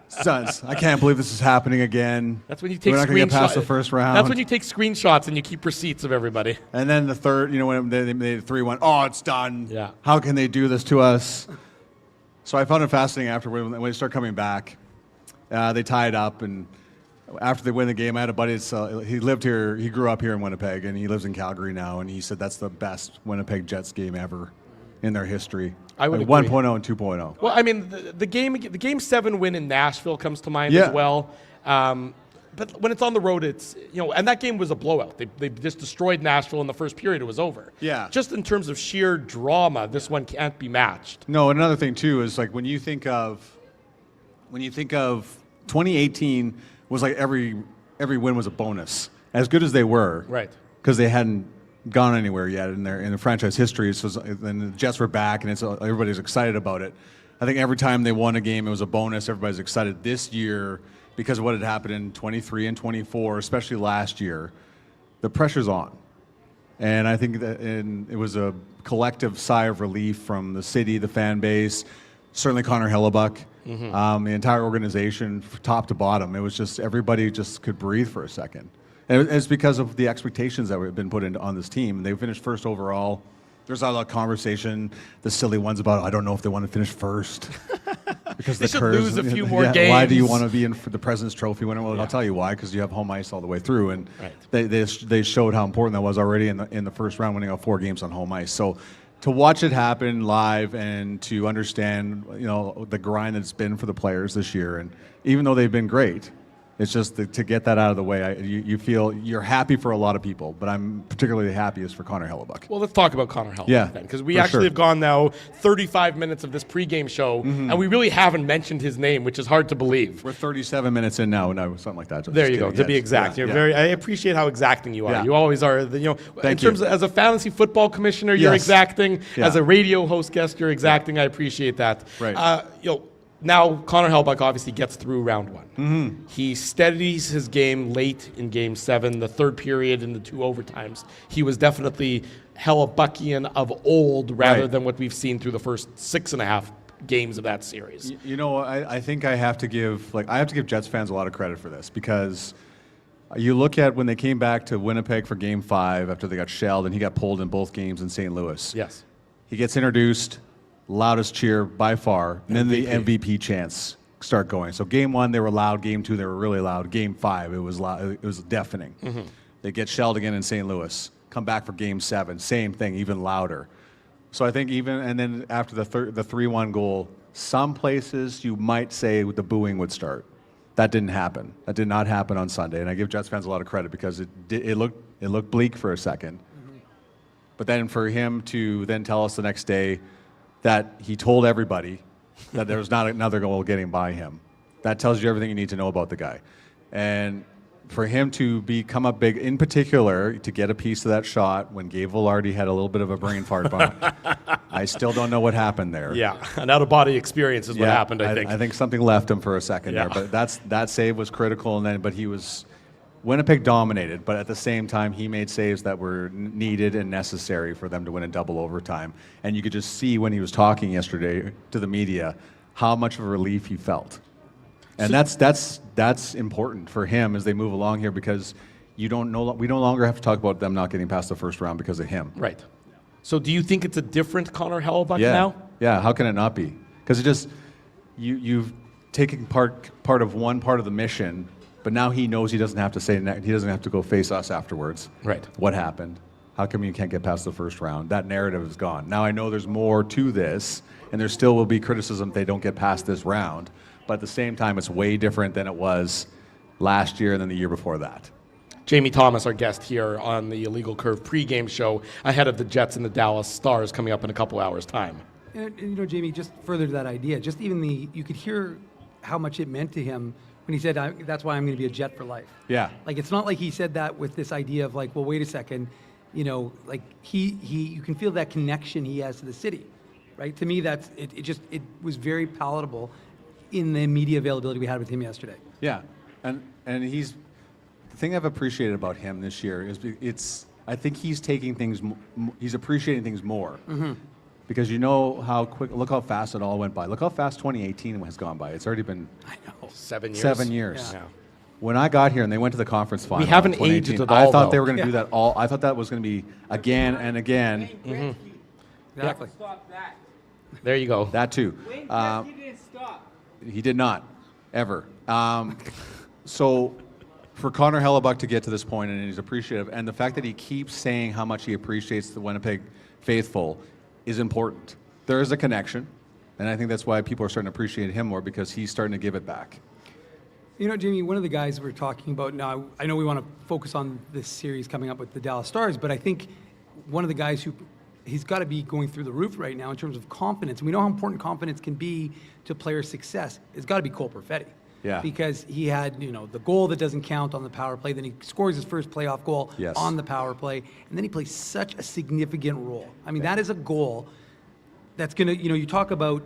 Sons, I can't believe this is happening again. That's when you take We're not going to get past the screenshots. first round. That's when you take screenshots and you keep receipts of everybody. And then the third, when they made 3-1, oh, it's done. Yeah. How can they do this to us? So I found it fascinating after when they start coming back. They tied up, and after they win the game, I had a buddy. He lived here. He grew up here in Winnipeg, and he lives in Calgary now. And he said that's the best Winnipeg Jets game ever in their history. I would like agree. 1.0 and 2.0. Well, I mean, the Game 7 win in Nashville comes to mind as well. But when it's on the road, it's and that game was a blowout. They just destroyed Nashville in the first period. It was over. Yeah. Just in terms of sheer drama, this one can't be matched. No, another thing too is like when you think of 2018 was like every win was a bonus. As good as they were, right? Because they hadn't gone anywhere yet in the franchise history. So then the Jets were back, and everybody's excited about it. I think every time they won a game, it was a bonus. Everybody's excited. This year, because of what had happened in 23 and 24, especially last year, the pressure's on. And I think that it was a collective sigh of relief from the city, the fan base, certainly Connor Hellebuck, the entire organization, top to bottom. It was just everybody just could breathe for a second. And it's because of the expectations that have been put on this team. They finished first overall. There's a lot of conversation, the silly ones about, I don't know if they want to finish first. Because they should lose a few more games. Why do you want to be in for the President's Trophy winner? Well, I'll tell you why, because you have home ice all the way through. And they showed how important that was already in the first round, winning out 4 games on home ice. So to watch it happen live and to understand, the grind that's been for the players this year, and even though they've been great, it's just to get that out of the way. You feel you're happy for a lot of people, but I'm particularly happiest for Connor Hellebuck. Well, let's talk about Connor Hellebuck then, because we actually have gone now 35 minutes of this pregame show, and we really haven't mentioned his name, which is hard to believe. We're 37 minutes in now, something like that. There you go. To be exact, you're very. I appreciate how exacting you are. Yeah. You always are. In terms of, as a fantasy football commissioner, you're exacting. As a radio host guest, you're exacting. I appreciate that. Right. Now, Connor Hellebuyck obviously gets through round one. He steadies his game late in Game 7, the third period and the 2 overtimes. He was definitely Hellebuckian of old rather than what we've seen through the first 6.5 games of that series. You know, I think I have to give Jets fans a lot of credit for this, because you look at when they came back to Winnipeg for Game 5 after they got shelled, and he got pulled in both games in St. Louis. Yes. He gets introduced, loudest cheer by far, and then the MVP chants start going. So Game 1 they were loud, Game 2 they were really loud, Game 5 it was loud, it was deafening. They get shelled again in St. Louis, come back for Game 7, same thing, even louder. So I think and then after the 3-1 goal, some places you might say the booing would start. That didn't happen. That did not happen on Sunday, and I give Jets fans a lot of credit, because it looked bleak for a second. But then for him to then tell us the next day that he told everybody that there was not another goal getting by him, that tells you everything you need to know about the guy. And for him to become up big, in particular, to get a piece of that shot when Gabe Velarde had a little bit of a brain fart bump, I still don't know what happened there. Yeah, an out-of-body experience is what happened, I think. I think something left him for a second there, but that save was critical. But he was Winnipeg dominated, but at the same time, he made saves that were needed and necessary for them to win in double overtime. And you could just see when he was talking yesterday to the media how much of a relief he felt. And that's important for him as they move along here, because we no longer have to talk about them not getting past the first round because of him. Right. So do you think it's a different Connor Hellebuyck now? Yeah, how can it not be? Because it just, you've taken part of one part of the mission, but now he knows he doesn't have to he doesn't have to go face us afterwards. Right. What happened? How come you can't get past the first round? That narrative is gone. Now I know there's more to this, and there still will be criticism if they don't get past this round. But at the same time, it's way different than it was last year and then the year before that. Jamie Thomas, our guest here on the Illegal Curve pregame show, ahead of the Jets and the Dallas Stars coming up in a couple hours' time. And you know, Jamie, just further to that idea, just even you could hear how much it meant to him when he said, that's why I'm going to be a Jet for life. Yeah. Like, it's not like he said that with this idea of like, well, wait a second, you know, like you can feel that connection he has to the city, right? To me, it was very palatable in the media availability we had with him yesterday. Yeah, and the thing I've appreciated about him this year is I think he's taking things, he's appreciating things more. Because you know how quick, look how fast it all went by. Look how fast 2018 has gone by. It's already been 7 years. 7 years. Yeah. When I got here and they went to the conference final, we haven't aged at all. I thought they were going to do that all. I thought that was going to be again and again. Exactly. Stop that. There you go. That too. Wayne Gretzky didn't stop. He did not, ever. So for Connor Hellebuyck to get to this point, and he's appreciative, and the fact that he keeps saying how much he appreciates the Winnipeg faithful is important. There is a connection, and I think that's why people are starting to appreciate him more, because he's starting to give it back. You know, Jamie, one of the guys we're talking about now, I know we want to focus on this series coming up with the Dallas Stars, but I think one of the guys he's got to be going through the roof right now in terms of confidence. And we know how important confidence can be to player success. It's got to be Cole Perfetti. Yeah. Because he had, the goal that doesn't count on the power play, then he scores his first playoff goal on the power play, and then he plays such a significant role. I mean, that is a goal that's going to, you talk about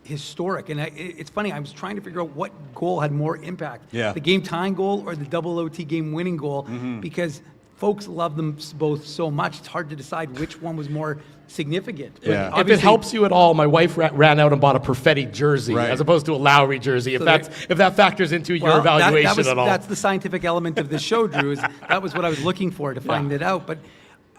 historic, and it's funny, I was trying to figure out what goal had more impact. Yeah. The game-tying goal or the double OT game-winning goal, because folks love them both so much, it's hard to decide which one was more significant. Yeah. If it helps you at all, my wife ran out and bought a Perfetti jersey as opposed to a Lowry jersey. If that factors into your evaluation at all, that's the scientific element of this show, Drew. That was what I was looking for to find it out. But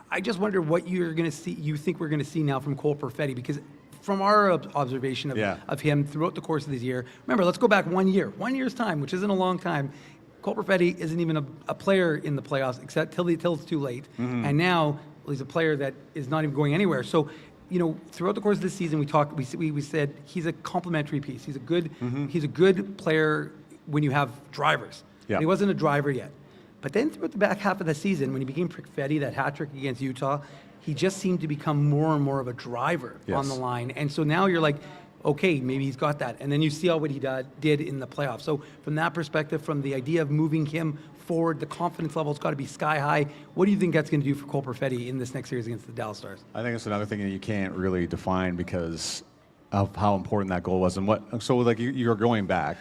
I just wonder what you're going to see. You think we're going to see now from Cole Perfetti, because from our observation of him throughout the course of this year, remember, let's go back 1 year, 1 year's time, which isn't a long time. Cole Perfetti isn't even a player in the playoffs, except till it's too late. And now he's a player that is not even going anywhere. So, throughout the course of this season, we said he's a complementary piece. He's a good player when you have drivers. Yeah. He wasn't a driver yet. But then throughout the back half of the season, when he became Perfetti, that hat trick against Utah, he just seemed to become more and more of a driver on the line. And so now you're like, okay, maybe he's got that. And then you see what he did in the playoffs. So from that perspective, from the idea of moving him forward, the confidence level's got to be sky high. What do you think that's going to do for Cole Perfetti in this next series against the Dallas Stars? I think it's another thing that you can't really define, because of how important that goal was and what. So like you're going back,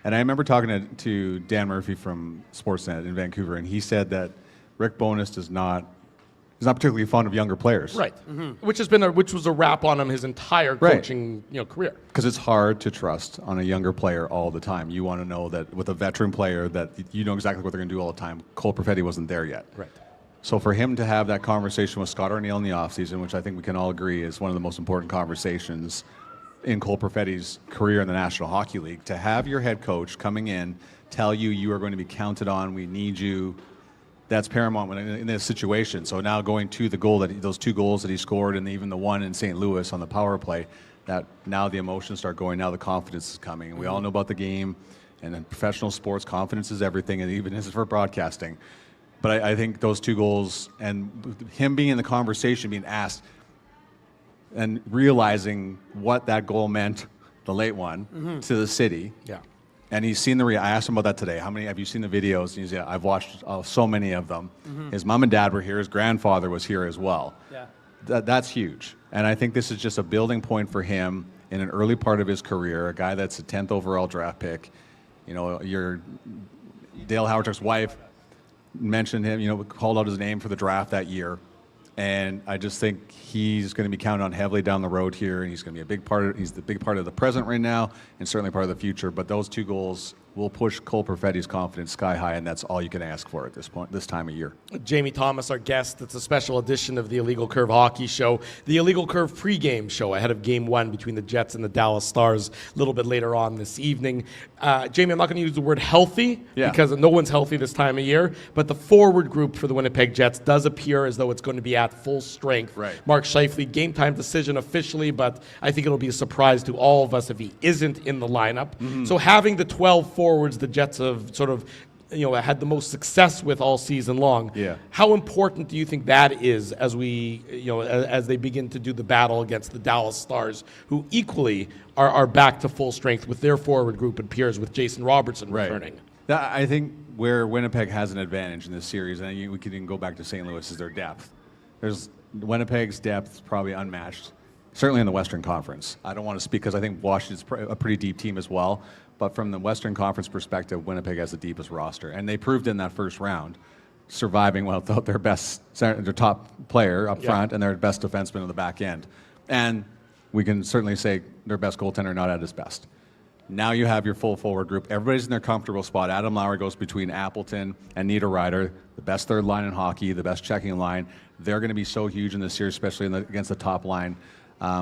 and I remember talking to Dan Murphy from Sportsnet in Vancouver, and he said that Rick Bowness is not particularly fond of younger players. Right. Which was a rap on him his entire coaching career. Because it's hard to trust on a younger player all the time. You want to know that with a veteran player that you know exactly what they're going to do all the time. Cole Perfetti wasn't there yet. Right. So for him to have that conversation with Scott Arniel in the offseason, which I think we can all agree is one of the most important conversations in Cole Perfetti's career in the National Hockey League, to have your head coach coming in, tell you are going to be counted on, we need you, that's paramount in this situation. So now going to the goal, those 2 goals that he scored, and even the one in St. Louis on the power play, that now the emotions start going, now the confidence is coming. And we all know about the game, and in professional sports, confidence is everything, and even this is for broadcasting. But I think those 2 goals, and him being in the conversation, being asked, and realizing what that goal meant, the late one, to the city. Yeah. And he's seen I asked him about that today. How many have you seen the videos? And he said, I've watched so many of them. His mom and dad were here. His grandfather was here as well. Yeah. That's huge. And I think this is just a building point for him in an early part of his career, a guy that's a 10th overall draft pick. You know, your Dale Hawerchuk's wife mentioned him, called out his name for the draft that year. And I just think he's going to be counted on heavily down the road here, and he's going to be he's the big part of the present right now, and certainly part of the future. But those 2 goals will push Cole Perfetti's confidence sky high, and that's all you can ask for at this point, this time of year. Jamie Thomas, our guest. It's a special edition of the Illegal Curve Hockey Show, the Illegal Curve pregame show ahead of Game 1 between the Jets and the Dallas Stars a little bit later on this evening. Jamie, I'm not going to use the word healthy because no one's healthy this time of year, but the forward group for the Winnipeg Jets does appear as though it's going to be at full strength. Right. Mark Scheifele, game time decision officially, but I think it'll be a surprise to all of us if he isn't in the lineup. So having the 12 forwards the Jets have sort of had the most success with all season long. Yeah. How important do you think that is as we as they begin to do the battle against the Dallas Stars, who equally are back to full strength with their forward group and peers with Jason Robertson returning? I think where Winnipeg has an advantage in this series, and we can even go back to St. Louis, is their depth. Winnipeg's depth is probably unmatched, certainly in the Western Conference. I don't want to speak because I think Washington's a pretty deep team as well. But from the Western Conference perspective, Winnipeg has the deepest roster. And they proved in that first round, surviving without their top player up front and their best defenseman on the back end. And we can certainly say their best goaltender not at his best. Now you have your full forward group. Everybody's in their comfortable spot. Adam Lowry goes between Appleton and Niederreiter, the best third line in hockey, the best checking line. They're going to be so huge in this series, especially against the top line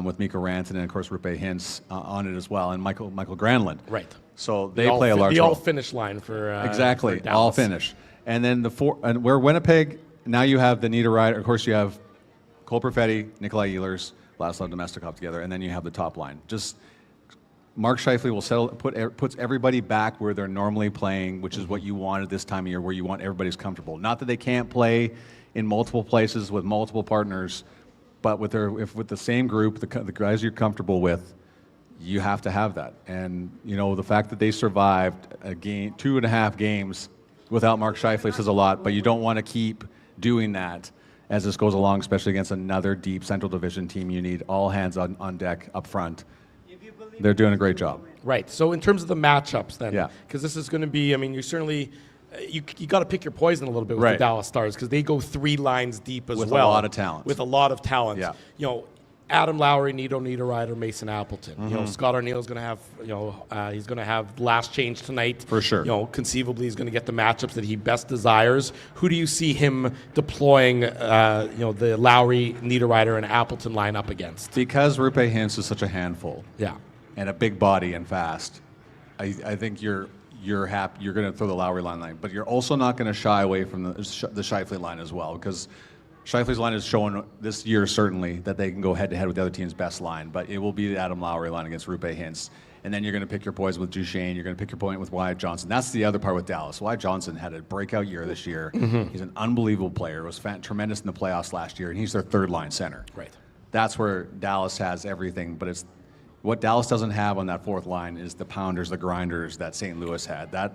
with Mikko Rantanen and, of course, Rupe Hintz on it as well, and Michael Granlund. Right. So they play a large role. The all-finish line for exactly, for Dallas. all finish. And then and where Winnipeg, now you have the Niederreiter. Of course, you have Cole Perfetti, Nikolai Ehlers, Laszlo Domestikov together, and then you have the top line. Just Mark Scheifele will puts everybody back where they're normally playing, which is what you want at this time of year, where you want everybody's comfortable. Not that they can't play in multiple places with multiple partners, but with the same group, the guys you're comfortable with, you have to have that. And the fact that they survived a game, 2.5 games without Mark Scheifele says a lot. But you don't want to keep doing that as this goes along, especially against another deep Central Division team. You need all hands on deck up front. They're doing a great job. Right. So in terms of the matchups, then, Yeah. because this is going to be, you certainly. You got to pick your poison a little bit with the Dallas Stars because they go 3 lines deep as well. With a lot of talent. With a lot of talent. Yeah. Adam Lowry, Niederreiter, Mason Appleton. Scott Arniel is going to have, he's going to have last change tonight. For sure. Conceivably he's going to get the matchups that he best desires. Who do you see him deploying, the Lowry, Niederreiter, and Appleton lineup against? Because Rupe Hintz is such a handful. Yeah. And a big body and fast. I think you're happy. You're going to throw the Lowry line, but you're also not going to shy away from the Scheifele line as well, because Scheifele's line has shown this year certainly that they can go head-to-head with the other team's best line, but it will be the Adam Lowry line against Rupe Hintz. And then you're going to pick your poison with Duchesne. You're going to pick your point with Wyatt Johnson. That's the other part with Dallas. Wyatt Johnson had a breakout year this year. He's an unbelievable player. Was tremendous in the playoffs last year, and he's their third-line center. Right. That's where Dallas has everything, but it's what Dallas doesn't have on that fourth line is the pounders, the grinders that St. Louis had.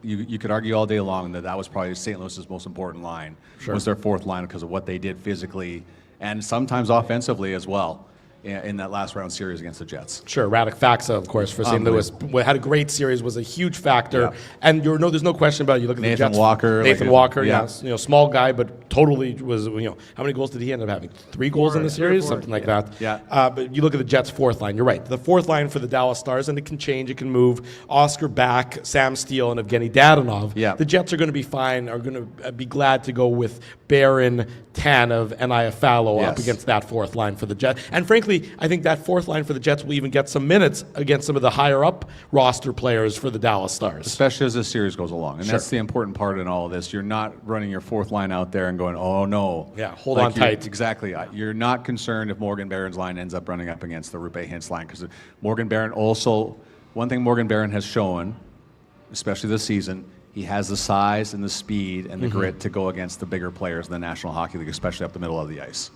You could argue all day long that was probably St. Louis's most important line. Was their fourth line because of what they did physically and sometimes offensively as well. in that last round series against the Jets. Sure, Radek Faksa, of course, for St. Louis, had a great series, was a huge factor. Yeah. And there's no question about it. You look at the Nathan Jets. Walker. Nathan Walker, small guy, but totally was, how many goals did he end up having? 3 goals in the series? Something like that. Yeah. But you look at the Jets' fourth line. You're right. The fourth line for the Dallas Stars, and it can change, it can move. Oscar Back, Sam Steele, and Evgeny Dadonov. Yeah. The Jets are going to be fine, are going to be glad to go with Barron, Tanev, and Iafallo up against that fourth line for the Jets. And frankly, I think that fourth line for the Jets will even get some minutes against some of the higher up roster players for the Dallas Stars. Especially as this series goes along. And that's the important part in all of this. You're not running your fourth line out there and going, oh no. Yeah, hold on tight. Exactly. You're not concerned if Morgan Barron's line ends up running up against the Rupe Hintz line, because Morgan Barron also, one thing Morgan Barron has shown, especially this season, he has the size and the speed and the grit to go against the bigger players in the National Hockey League, especially up the middle of the ice.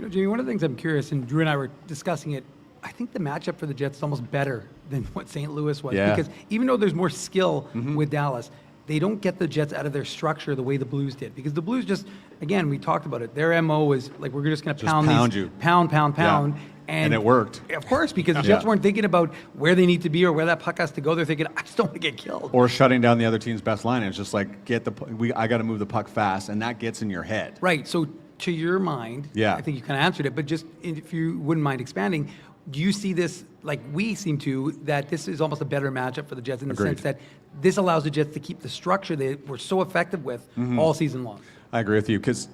Jamie, one of the things I'm curious, and Drew and I were discussing it, I think the matchup for the Jets is almost better than what St. Louis was. Yeah. Because even though there's more skill with Dallas, they don't get the Jets out of their structure the way the Blues did. Because the Blues just, again, we talked about it, their MO was like, we're just going to pound you. Pound. Yeah. And it worked. Of course, because the Jets weren't thinking about where they need to be or where that puck has to go. They're thinking, I just don't want to get killed. Or shutting down the other team's best line. It's just like, I got to move the puck fast, and that gets in your head. Right. So to your mind, I think you kind of answered it, but just if you wouldn't mind expanding, do you see this, like we seem to, that this is almost a better matchup for the Jets in the sense that this allows the Jets to keep the structure they were so effective with all season long? I agree with you, because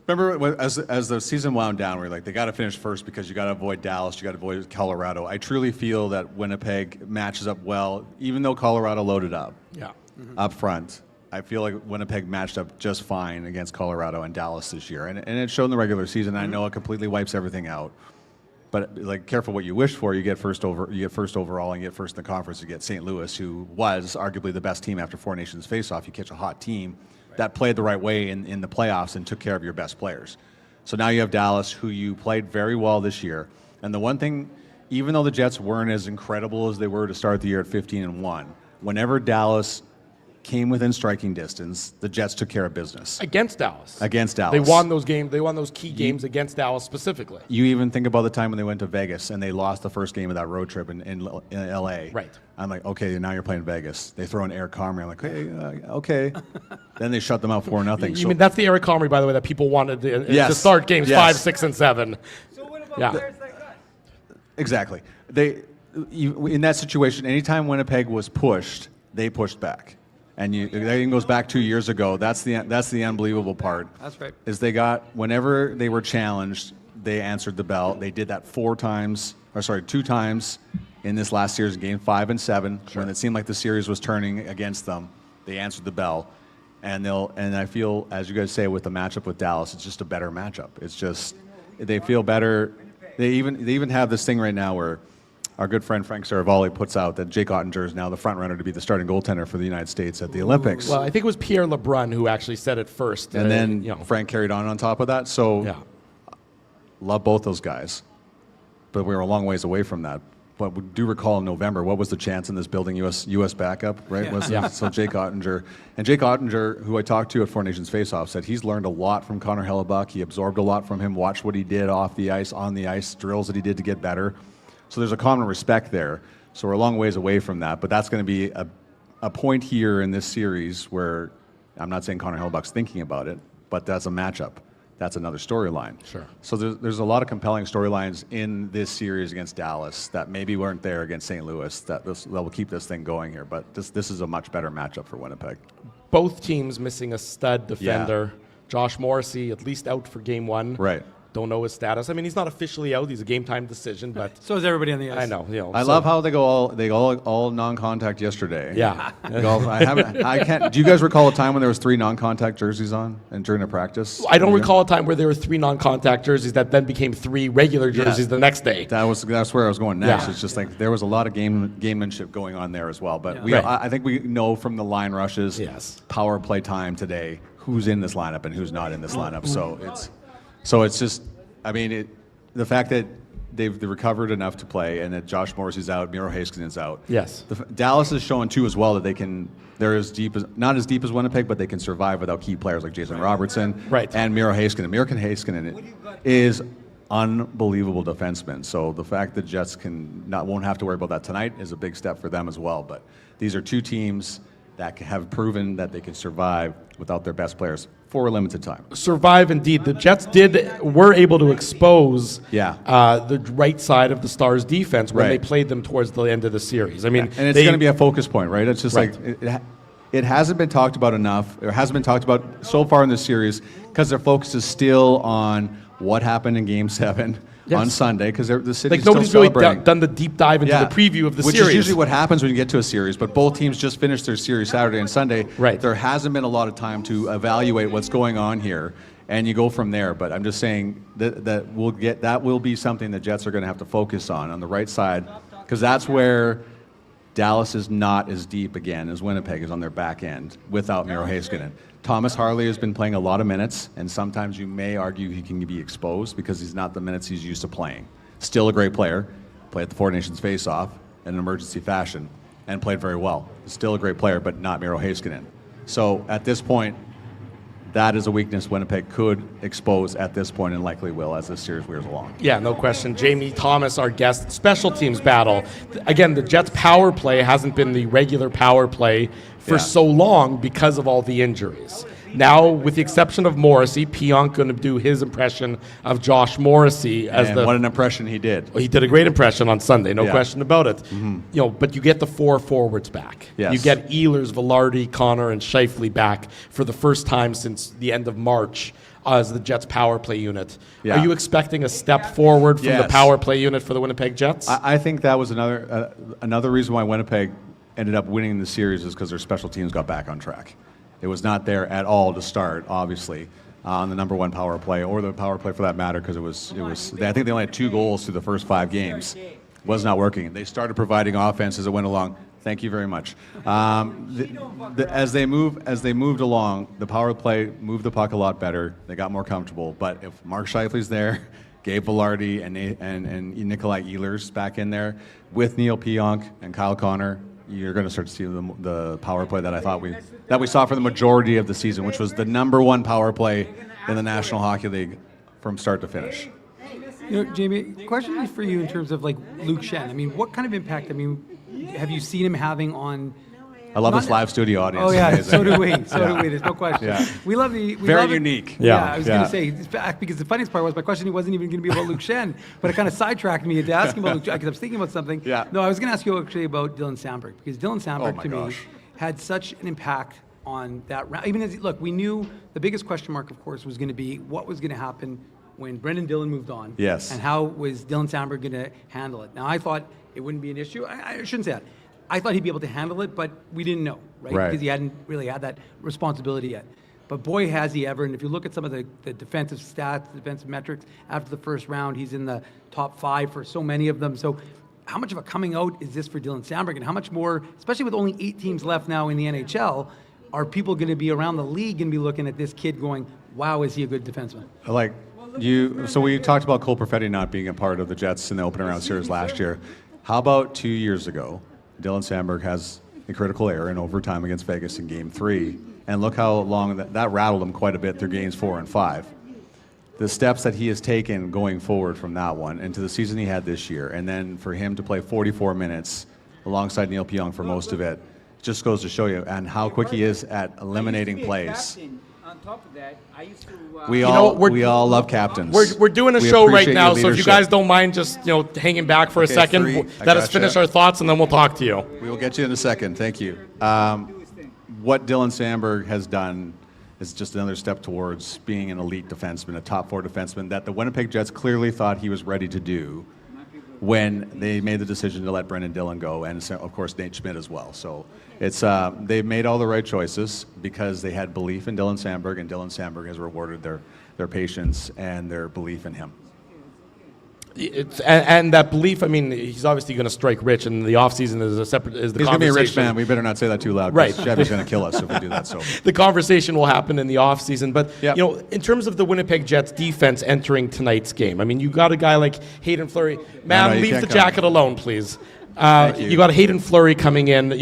remember as the season wound down, we were like, they got to finish first because you got to avoid Dallas, you got to avoid Colorado. I truly feel that Winnipeg matches up well, even though Colorado loaded up up front. I feel like Winnipeg matched up just fine against Colorado and Dallas this year, and it showed in the regular season. I know it completely wipes everything out. But like, careful what you wish for. You get first overall, and you get first in the conference. You get St. Louis, who was arguably the best team after Four Nations face-off. You catch a hot team that played the right way in the playoffs and took care of your best players. So now you have Dallas, who you played very well this year. And the one thing, even though the Jets weren't as incredible as they were to start the year at 15-1, whenever Dallas came within striking distance, the Jets took care of business. Against Dallas. They won those games. They won those key games against Dallas specifically. You even think about the time when they went to Vegas and they lost the first game of that road trip in L.A. Right. I'm like, okay, now you're playing Vegas. They throw in Eric Comrie. I'm like, hey, okay. Then they shut them out 4-0. You mean that's the Eric Comrie, by the way, that people wanted to start games 5, 6, and 7. So what about players like that? Exactly. In that situation, anytime Winnipeg was pushed, they pushed back. And that even goes back 2 years ago. That's the unbelievable part. That's right. Is whenever they were challenged, they answered the bell. They did that 2 times in this last series, game 5 and 7, when it seemed like the series was turning against them. They answered the bell, and I feel, as you guys say, with the matchup with Dallas, it's just a better matchup. It's just they feel better. They even have this thing right now where our good friend Frank Saravalli puts out that Jake Ottinger is now the front runner to be the starting goaltender for the United States at the Olympics. Well, I think it was Pierre LeBrun who actually said it first. And then Frank carried on top of that. So love both those guys. But we were a long ways away from that. But we do recall in November, what was the chance in this building? U.S. backup, right? So Jake Ottinger. And Jake Ottinger, who I talked to at Four Nations Face-Off, said he's learned a lot from Connor Hellebuck. He absorbed a lot from him, watched what he did off the ice, on the ice, drills that he did to get better. So there's a common respect there. So we're a long ways away from that. But that's going to be a point here in this series where I'm not saying Connor Hellebuck's thinking about it, but that's a matchup. That's another storyline. Sure. So there's a lot of compelling storylines in this series against Dallas that maybe weren't there against St. Louis that will keep this thing going here. But this is a much better matchup for Winnipeg. Both teams missing a stud defender. Josh Morrissey, at least out for game 1. Right. Don't know his status. I mean, he's not officially out. He's a game-time decision, but so is everybody on the ice. I know. I love how they go all non-contact yesterday. Yeah. I can't. Do you guys recall a time when there was 3 non-contact jerseys on and during a practice? I don't recall a time where there were 3 non-contact jerseys that then became 3 regular jerseys the next day. That's where I was going next. Yeah. It's just like there was a lot of gamemanship going on there as well. But I think we know from the line rushes, power play time today, who's in this lineup and who's not in this lineup. So it's just, I mean, the fact that they've recovered enough to play and that Josh Morrissey's out, Miro Heiskanen is out. Yes. Dallas is showing too as well that they're not as deep as Winnipeg, but they can survive without key players like Jason Robertson and Miro Heiskanen. Miro Heiskanen is unbelievable defensemen. So the fact that Jets won't have to worry about that tonight is a big step for them as well. But these are two teams that have proven that they can survive without their best players for a limited time. Survive indeed. The Jets were able to expose the right side of the Stars' defense when they played them towards the end of the series. I mean, and it's going to be a focus point, right? It's just like it hasn't been talked about enough. It hasn't been talked about so far in this series because their focus is still on what happened in Game 7 on Sunday, because the city's still nobody's celebrating. really done the deep dive into the preview of the Which series. is usually what happens when you get to a series, but both teams just finished their series Saturday and Sunday. Right. There hasn't been a lot of time to evaluate what's going on here, and you go from there. But I'm just saying that will be something the Jets are going to have to focus on the right side, because that's where Dallas is not as deep again as Winnipeg is on their back end without Miro Heiskanen. Thomas Harley has been playing a lot of minutes, and sometimes you may argue he can be exposed because he's not the minutes he's used to playing. Still a great player, played at the Four Nations face-off in an emergency fashion, and played very well. Still a great player, but not Miro Heiskanen. So at this point, that is a weakness Winnipeg could expose at this point and likely will as this series wears along. Yeah, no question. Jamie Thomas, our guest. Special teams battle. Again, the Jets' power play hasn't been the regular power play for so long because of all the injuries. Now, with the exception of Morrissey, Pionk going to do his impression of Josh Morrissey what an impression he did. Well, he did a great impression on Sunday, no question about it. Mm-hmm. But you get the four forwards back. Yes. You get Ehlers, Velarde, Connor, and Scheifele back for the first time since the end of March as the Jets' power play unit. Yeah. Are you expecting a step forward from the power play unit for the Winnipeg Jets? I think that was another reason why Winnipeg ended up winning the series is because their special teams got back on track. It was not there at all to start, obviously, on the number one power play, or the power play for that matter, because it was. I think they only had 2 goals through the first 5 games. It was not working. They started providing offense as it went along. Thank you very much. As they moved along, the power play moved the puck a lot better. They got more comfortable. But if Mark Scheifele's there, Gabe Velarde, and Nikolai Ehlers back in there with Neil Pionk and Kyle Connor, you're going to start to see the power play that I thought we saw for the majority of the season, which was the number one power play in the National Hockey League from start to finish. Jamie, question for you in terms of like Luke Schenn. I mean, what kind of impact? I mean, have you seen him having on? I love this live studio audience. Oh yeah, amazing. so do we. So do we. There's no question. Yeah. We love the very unique. Yeah, I was going to say because the funniest part was my question wasn't even going to be about Luke Schenn, but it kind of sidetracked me into asking about Luke because I was thinking about something. Yeah. No, I was going to ask you actually about Dylan Sandberg because Dylan Sandberg to me had such an impact on that round. Even as we knew the biggest question mark, of course, was going to be what was going to happen when Brendan Dillon moved on. Yes. And how was Dylan Sandberg going to handle it? Now I thought it wouldn't be an issue. I shouldn't say that. I thought he'd be able to handle it, but we didn't know, right? Because he hadn't really had that responsibility yet. But boy, has he ever. And if you look at some of the defensive stats, defensive metrics, after the first round, he's in the top 5 for so many of them. So how much of a coming out is this for Dylan Sandberg? And how much more, especially with only 8 teams left now in the NHL, are people going to be around the league and be looking at this kid going, wow, is he a good defenseman? So we talked about Cole Perfetti not being a part of the Jets in the opening round series last year. How about 2 years ago? Dylan Sandberg has a critical error in overtime against Vegas in Game 3, and look how long that rattled him quite a bit through Games 4 and 5. The steps that he has taken going forward from that one into the season he had this year, and then for him to play 44 minutes alongside Neil Pionk for most of it, just goes to show you and how quick he is at eliminating plays. On top of that, I used to. We all love captains. We're doing a show right now, so if you guys don't mind just hanging back for a second, let us finish our thoughts and then we'll talk to you. We will get you in a second. Thank you. What Dylan Sandberg has done is just another step towards being an elite defenseman, a top 4 defenseman that the Winnipeg Jets clearly thought he was ready to do when they made the decision to let Brendan Dillon go, and of course Nate Schmidt as well. So it's they've made all the right choices because they had belief in Dylan Sandberg, and Dylan Sandberg has rewarded their patience and their belief in him. And that belief, I mean, he's obviously going to strike rich, and the offseason is a separate. He's going to be a rich man. We better not say that too loud. Right. Chevy's going to kill us if we do that. So the conversation will happen in the offseason. But, in terms of the Winnipeg Jets defense entering tonight's game, I mean, you got a guy like Hayden Fleury. Man, leave the jacket alone, please. You got Hayden Fleury coming in,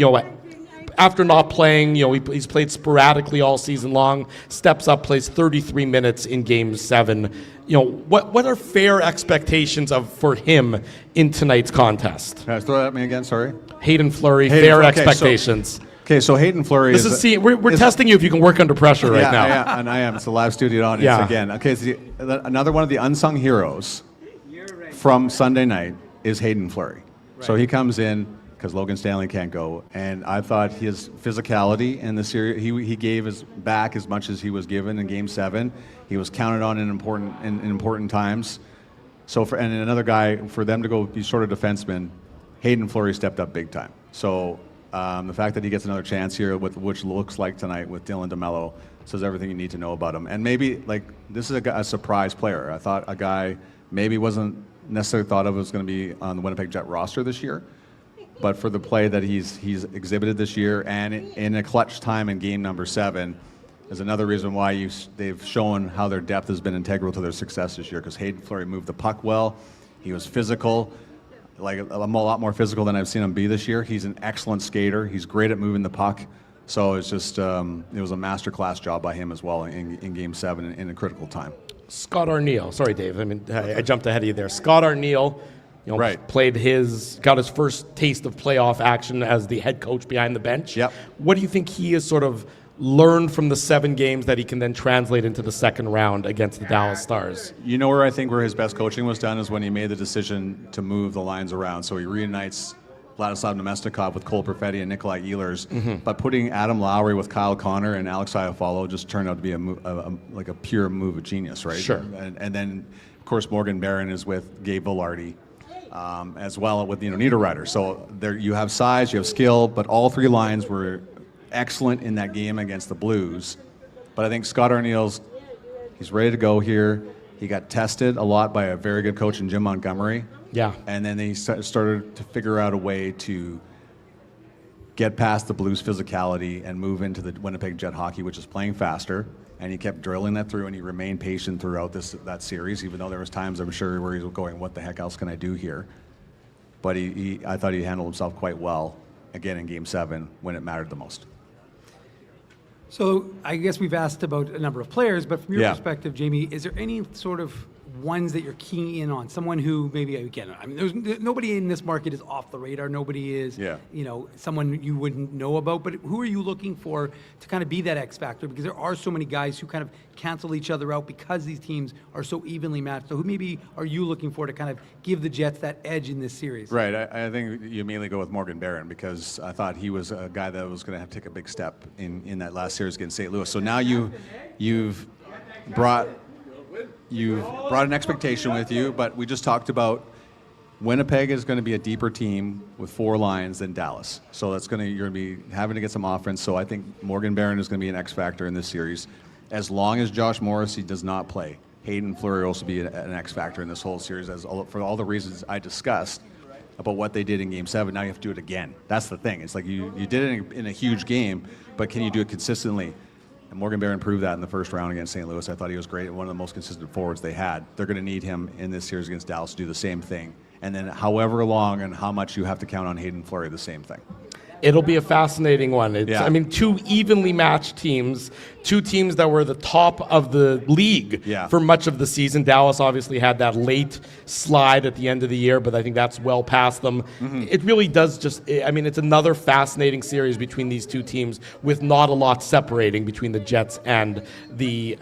after not playing, he's played sporadically all season long, steps up, plays 33 minutes in Game 7. What are fair expectations for him in tonight's contest? Can I throw that at me again? Sorry. Hayden Fleury, fair expectations. So Hayden Fleury we're testing you if you can work under pressure right now. Yeah, and I am. It's a live studio audience again. Okay, so another one of the unsung heroes from Sunday night is Hayden Fleury. Right. So he comes in because Logan Stanley can't go, and I thought his physicality in the series, he gave his back as much as he was given in Game 7. He was counted on in important times. So and another guy, for them to go be short of defenseman, Hayden Fleury stepped up big time. So the fact that he gets another chance here, which looks like tonight with Dylan DeMello, says everything you need to know about him. And maybe this is a surprise player. I thought a guy maybe wasn't necessarily thought of as going to be on the Winnipeg Jet roster this year, but for the play that he's exhibited this year and in a clutch time in Game number 7 is another reason why they've shown how their depth has been integral to their success this year, because Hayden Fleury moved the puck well. He was physical, a lot more physical than I've seen him be this year. He's an excellent skater. He's great at moving the puck. So it's just it was a masterclass job by him as well in Game 7 in a critical time. Scott Arniel. Sorry, Dave. I jumped ahead of you there. Scott Arniel, right. got his first taste of playoff action as the head coach behind the bench. Yep. What do you think he has sort of learned from the 7 games that he can then translate into the second round against the Dallas Stars? Where I think his best coaching was done is when he made the decision to move the lines around. So he reunites Vladislav Nemestikov with Cole Perfetti and Nikolai Ehlers, but putting Adam Lowry with Kyle Connor and Alex Iafallo just turned out to be a pure move of genius, right? Sure. And then, of course, Morgan Barron is with Gabe Velarde, as well with Niederreiter. So there you have size, you have skill, but all 3 lines were excellent in that game against the Blues. But I think Scott Arniel's he's ready to go here. He got tested a lot by a very good coach in Jim Montgomery. Yeah. And then he started to figure out a way to get past the Blues physicality and move into the Winnipeg Jet hockey, which is playing faster. And he kept drilling that through, and he remained patient throughout that series, even though there was times, I'm sure, where he was going, what the heck else can I do here? But I thought he handled himself quite well, again, in Game 7 when it mattered the most. So I guess we've asked about a number of players, but from your perspective, Jamie, is there any sort of ones that you're keying in on? Someone who maybe, again, there's nobody in this market is off the radar. Nobody is, someone you wouldn't know about. But who are you looking for to kind of be that X factor? Because there are so many guys who kind of cancel each other out because these teams are so evenly matched. So who maybe are you looking for to kind of give the Jets that edge in this series? Right. I think you immediately go with Morgan Barron, because I thought he was a guy that was going to have to take a big step in that last series against St. Louis. So now you've brought an expectation with you, but we just talked about Winnipeg is going to be a deeper team with 4 lines than Dallas. So you're going to be having to get some offense. So I think Morgan Barron is going to be an X factor in this series. As long as Josh Morrissey does not play, Hayden Fleury will also be an X factor in this whole series, for all the reasons I discussed about what they did in Game 7. Now you have to do it again. That's the thing. It's like you did it in a huge game, but can you do it consistently? And Morgan Barron proved that in the first round against St. Louis. I thought he was great, one of the most consistent forwards they had. They're going to need him in this series against Dallas to do the same thing. And then however long and how much you have to count on Hayden Fleury, the same thing. It'll be a fascinating one. Yeah. 2 evenly matched teams, 2 teams that were the top of the league for much of the season. Dallas obviously had that late slide at the end of the year, but I think that's well past them. It really does it's another fascinating series between these 2 teams with not a lot separating between the Jets and the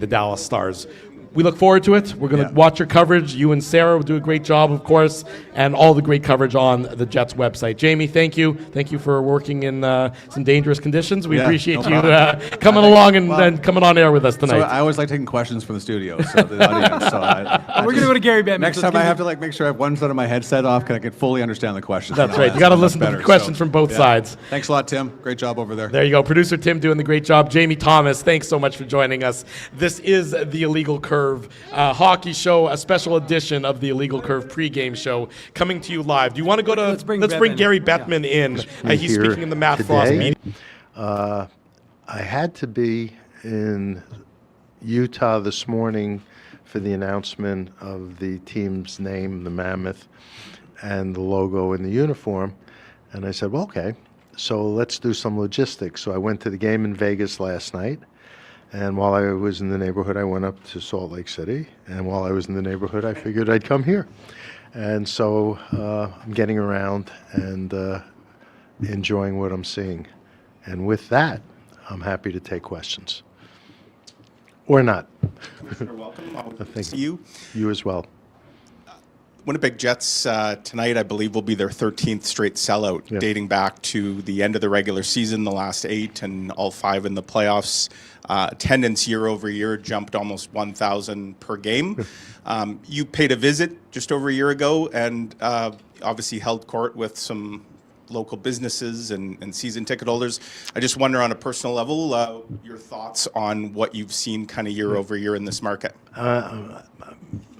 Dallas Stars. We look forward to it. We're going to watch your coverage. You and Sarah will do a great job, of course, and all the great coverage on the Jets website. Jamie, thank you. Thank you for working in some dangerous conditions. We appreciate you coming along and coming on air with us tonight. So I always like taking questions from the studio, so the audience. We're going to go to Gary Bettman. Next time I have to make sure I have one side of my headset off, because I can fully understand the questions. That's right. You got to listen to the questions from both sides. Thanks a lot, Tim. Great job over there. There you go. Producer Tim doing the great job. Jamie Thomas, thanks so much for joining us. This is the Illegal Curve hockey show, a special edition of the Illegal Curve pregame show, coming to you live. Do you want to go to? Let's bring Gary Bettman in. He's speaking in the Matt Frost meeting. I had to be in Utah this morning for the announcement of the team's name, the Mammoth, and the logo in the uniform. And I said, well, okay. So let's do some logistics. So I went to the game in Vegas last night. And while I was in the neighborhood, I went up to Salt Lake City. And while I was in the neighborhood, I figured I'd come here. And so I'm getting around and enjoying what I'm seeing. And with that, I'm happy to take questions. Or not. Commissioner, welcome. Thank you. You as well. Winnipeg Jets tonight, I believe, will be their 13th straight sellout, dating back to the end of the regular season, the last 8, and all 5 in the playoffs. Attendance year over year jumped almost 1,000 per game. You paid a visit just over a year ago and obviously held court with some local businesses and season ticket holders. I just wonder, on a personal level, your thoughts on what you've seen kind of year over year in this market.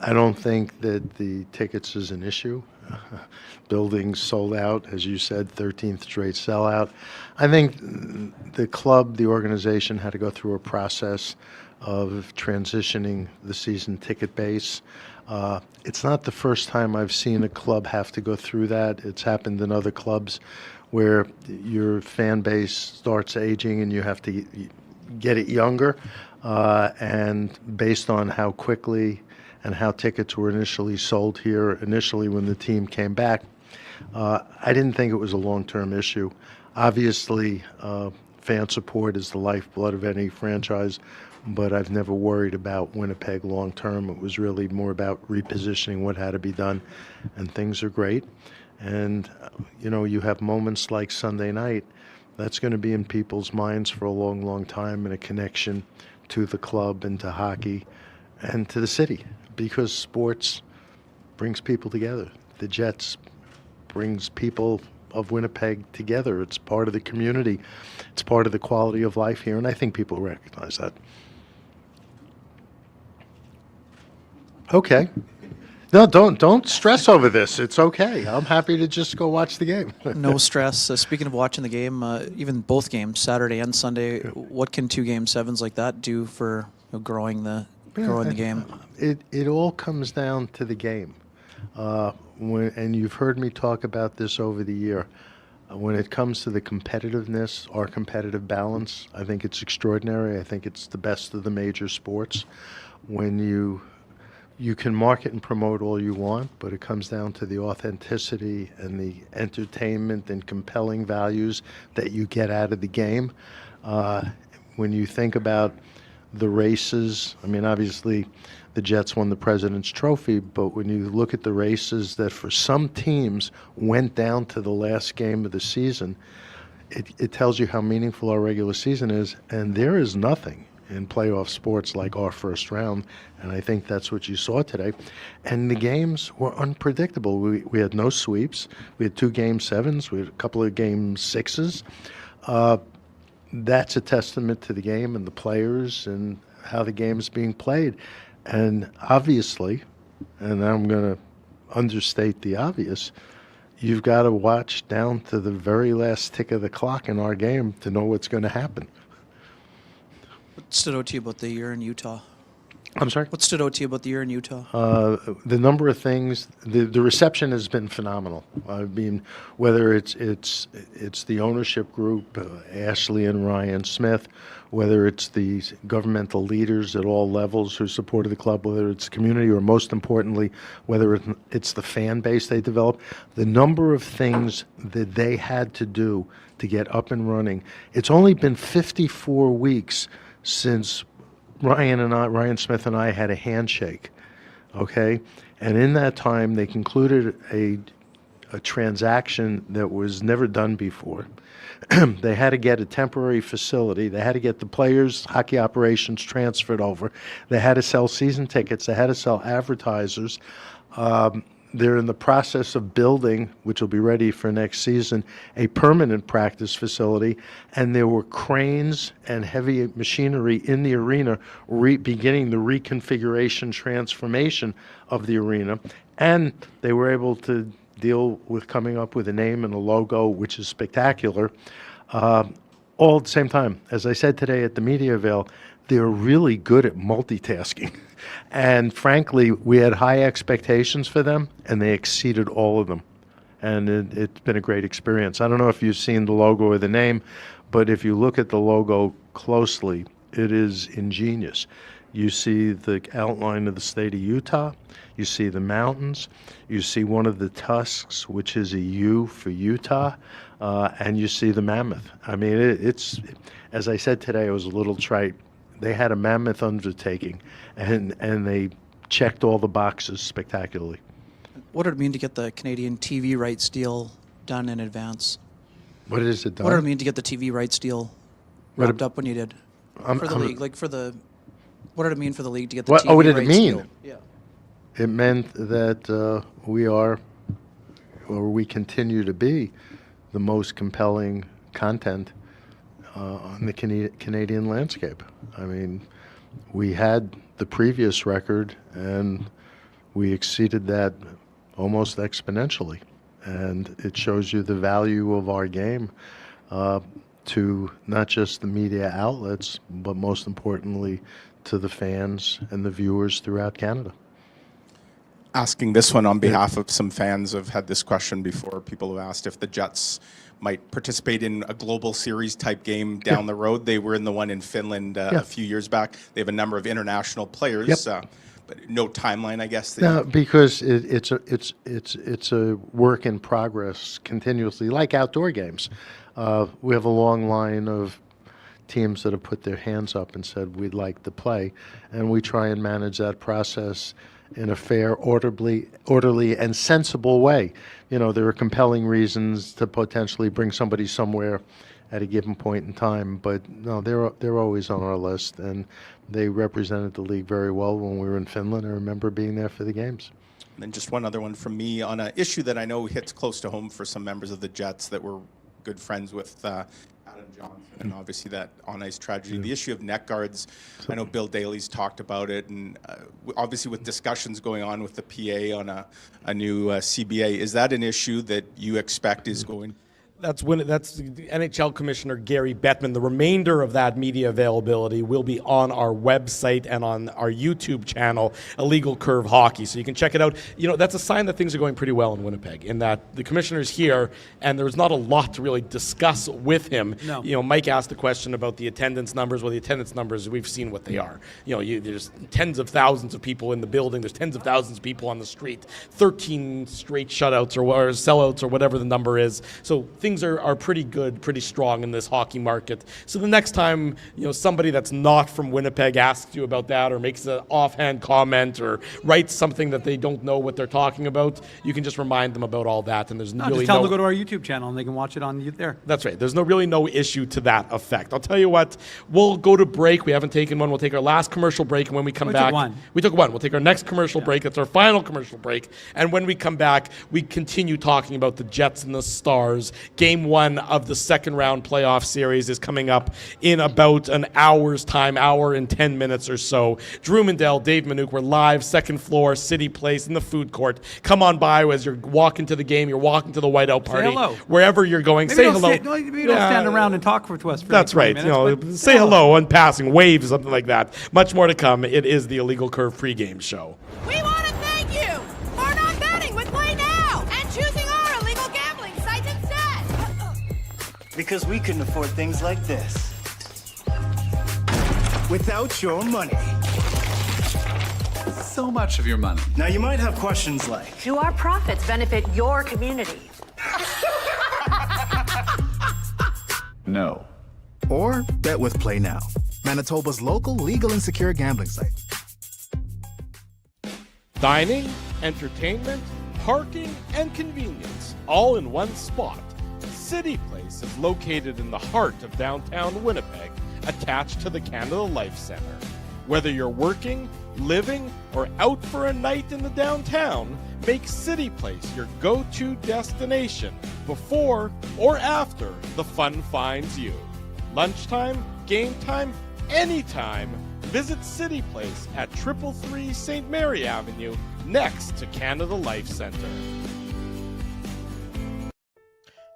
I don't think that the tickets is an issue. Buildings sold out, as you said, 13th straight sellout. I think the club, the organization, had to go through a process of transitioning the season ticket base. It's not the first time I've seen a club have to go through that. It's happened in other clubs where your fan base starts aging and you have to get it younger. And based on how quickly and how tickets were initially sold here, initially when the team came back, I didn't think it was a long-term issue. Obviously, fan support is the lifeblood of any franchise, but I've never worried about Winnipeg long-term. It was really more about repositioning what had to be done, and things are great. And, you know, you have moments like Sunday night, that's going to be in people's minds for a long, long time, and a connection to the club and to hockey and to the city, because sports brings people together. The Jets brings people of Winnipeg together. It's part of the community. It's part of the quality of life here, and I think people recognize that. Okay. No, don't stress over this. It's okay. I'm happy to just go watch the game. No stress. Speaking of watching the game, even both games, Saturday and Sunday, what can 2 Game 7s like that do for growing the game? It all comes down to the game. And you've heard me talk about this over the year. When it comes to the competitiveness, our competitive balance, I think it's extraordinary. I think it's the best of the major sports. When you can market and promote all you want, but it comes down to the authenticity and the entertainment and compelling values that you get out of the game. When you think about the races, I mean, obviously the Jets won the President's Trophy, but when you look at the races that for some teams went down to the last game of the season, it tells you how meaningful our regular season is, and there is nothing in playoff sports like our first round, and I think that's what you saw today. And the games were unpredictable. We had no sweeps. We had 2 Game 7s. We had a couple of Game 6s. That's a testament to the game and the players and how the game is being played. And obviously, and I'm going to understate the obvious, you've got to watch down to the very last tick of the clock in our game to know what's going to happen. What stood out to you about the year in Utah? I'm sorry? What stood out to you about the year in Utah? The number of things, the reception has been phenomenal. I mean, whether it's the ownership group, Ashley and Ryan Smith, whether it's the governmental leaders at all levels who supported the club, whether it's community, or most importantly, whether it's the fan base they developed, the number of things that they had to do to get up and running. It's only been 54 weeks since Ryan Smith and I had a handshake, okay? And in that time, they concluded a transaction that was never done before. They had to get a temporary facility. They had to get the players' hockey operations transferred over. They had to sell season tickets. They had to sell advertisers. They're in the process of building, which will be ready for next season, a permanent practice facility, and there were cranes and heavy machinery in the arena beginning the reconfiguration transformation of the arena, and they were able to deal with coming up with a name and a logo, which is spectacular, all at the same time. As I said today at the media avail, they're really good at multitasking. And frankly, we had high expectations for them, and they exceeded all of them. and it's been a great experience. I don't know if you've seen the logo or the name, but if you look at the logo closely, it is ingenious. You see the outline of the state of Utah, you see the mountains, you see one of the tusks, which is a U for Utah, and you see the mammoth. I mean, it's, as I said today, it was a little trite. They had a mammoth undertaking, and they checked all the boxes spectacularly. What did it mean to get the Canadian TV rights deal done in advance? What is it done? What did it mean to get the TV rights deal wrapped up when you did? For the league, what did it mean for the league to get the TV rights deal? What did it mean? Deal? Yeah. It meant that we continue to be the most compelling content on the Canadian landscape. I mean, we had the previous record, and we exceeded that almost exponentially. And it shows you the value of our game to not just the media outlets, but most importantly, to the fans and the viewers throughout Canada. Asking this one on behalf of some fans who have had this question before. People have asked if the Jets might participate in a global series type game down the road. They were in the one in Finland a few years back. They have a number of international players, but no timeline, I guess. No, because it's a work in progress continuously, like outdoor games. We have a long line of teams that have put their hands up and said we'd like to play, and we try and manage that process in a fair, orderly, and sensible way. You know, there are compelling reasons to potentially bring somebody somewhere at a given point in time, but no, they're always on our list, and they represented the league very well when we were in Finland. I remember being there for the games. And then just one other one from me on an issue that I know hits close to home for some members of the Jets that were good friends with Adam Johnson, and obviously that on-ice tragedy. The issue of neck guards, I know Bill Daly's talked about it, and obviously with discussions going on with the PA on a new CBA, is that an issue that you expect is going? That's NHL Commissioner Gary Bettman. The remainder of that media availability will be on our website and on our YouTube channel, Illegal Curve Hockey. So you can check it out. You know, that's a sign that things are going pretty well in Winnipeg, in that the commissioner's here and there's not a lot to really discuss with him. No. You know, Mike asked a question about the attendance numbers. Well, the attendance numbers, we've seen what they are. You know, there's tens of thousands of people in the building. There's tens of thousands of people on the street. 13 straight shutouts or sellouts or whatever the number is. So things are pretty good, pretty strong in this hockey market. So the next time, you know, somebody that's not from Winnipeg asks you about that, or makes an offhand comment, or writes something that they don't know what they're talking about, you can just remind them about all that. And there's really just tell them to go to our YouTube channel and they can watch it on there. That's right. There's really no issue to that effect. I'll tell you what, we'll go to break. We haven't taken one. We'll take our last commercial break, and when we come back, we took one. We'll take our next commercial break. That's our final commercial break. And when we come back, we continue talking about the Jets and the Stars. Game 1 of the second round playoff series is coming up in about an hour's time, hour and 10 minutes or so. Drew Mandel, Dave Manouk, we're live, second floor, Cityplace in the food court. Come on by as you're walking to the game, you're walking to the whiteout party. Say hello. Wherever you're going, Maybe say hello. Maybe don't stand around and talk to us for That's right. minutes, You know, say hello in passing, wave, something like that. Much more to come. It is the Illegal Curve pregame show. We want to thank you for not betting with Play Now and choosing our illegal gambling site instead. Because we couldn't afford things like this without your money. So much of your money. Now you might have questions like, Do our profits benefit your community? No. Or bet with Play Now, Manitoba's local legal and secure gambling site. Dining, entertainment, parking, and convenience, all in one spot. Cityplace is located in the heart of downtown Winnipeg, attached to the Canada Life Centre. Whether you're working, living, or out for a night in the downtown, make Cityplace your go-to destination before or after the fun finds you. Lunchtime, game time, anytime, visit Cityplace at 333 St. Mary Avenue, next to Canada Life Centre.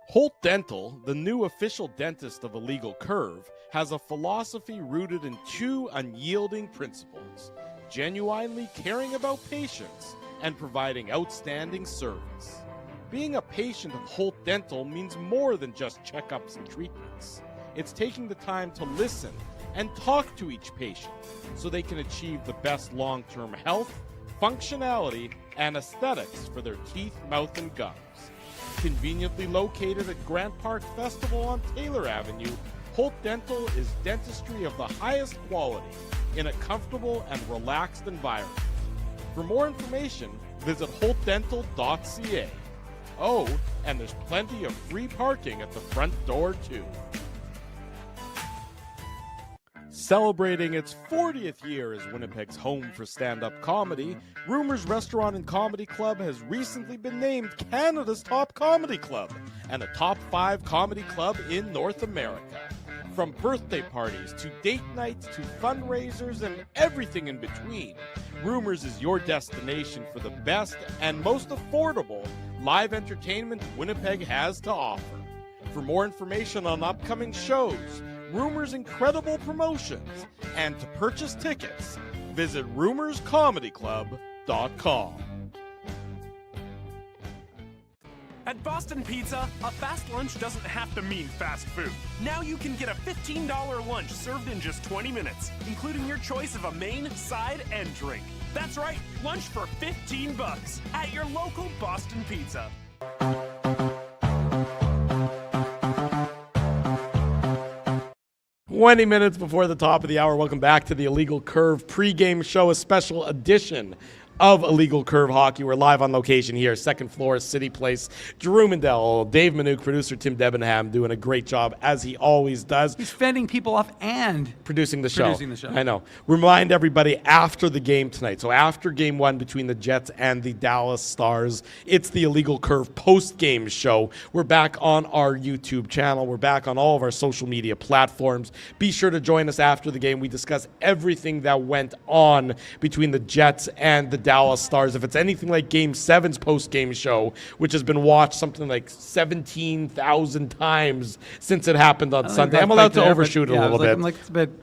Holt Dental, the new official dentist of Illegal Curve, has a philosophy rooted in 2 unyielding principles: genuinely caring about patients and providing outstanding service. Being a patient of Holt Dental means more than just checkups and treatments. It's taking the time to listen and talk to each patient so they can achieve the best long-term health, functionality, and aesthetics for their teeth, mouth, and gums. Conveniently located at Grant Park Festival on Taylor Avenue, Holt Dental is dentistry of the highest quality in a comfortable and relaxed environment. For more information, visit holtdental.ca. Oh, and there's plenty of free parking at the front door, too. Celebrating its 40th year as Winnipeg's home for stand-up comedy, Rumors Restaurant and Comedy Club has recently been named Canada's top comedy club and a top 5 comedy club in North America. From birthday parties to date nights to fundraisers and everything in between, Rumors is your destination for the best and most affordable live entertainment Winnipeg has to offer. For more information on upcoming shows, Rumors' incredible promotions, and to purchase tickets, visit rumorscomedyclub.com. At Boston Pizza, a fast lunch doesn't have to mean fast food. Now you can get a $15 lunch served in just 20 minutes, including your choice of a main, side, and drink. That's right, lunch for $15 at your local Boston Pizza. 20 minutes before the top of the hour, welcome back to the Illegal Curve pregame show, a special edition of Illegal Curve Hockey. We're live on location here, second floor, Cityplace. Drew Mindell, Dave Manouk, producer Tim Debenham doing a great job, as he always does. He's fending people off and producing the show. I know. Remind everybody after the game tonight. So after game one between the Jets and the Dallas Stars, it's the Illegal Curve post-game show. We're back on our YouTube channel. We're back on all of our social media platforms. Be sure to join us after the game. We discuss everything that went on between the Jets and the Dallas Stars. If it's anything like Game 7's post-game show, which has been watched something like 17,000 times since it happened on Sunday. I'm allowed to overshoot a little bit.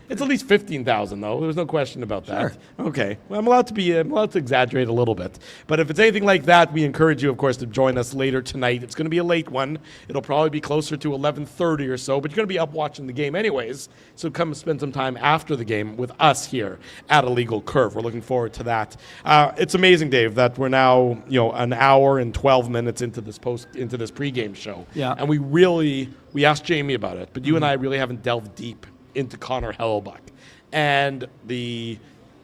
It's at least 15,000, though. There's no question about that. Sure. Okay. Well, I'm allowed to exaggerate a little bit. But if it's anything like that, we encourage you, of course, to join us later tonight. It's going to be a late one. It'll probably be closer to 11:30 or so, but you're going to be up watching the game anyways. So come spend some time after the game with us here at Illegal Curve. We're looking forward to that. It's amazing, Dave, that we're now an hour and 12 minutes into this pregame show. Yeah. And we asked Jamie about it, but you and I really haven't delved deep into Connor Hellebuyck and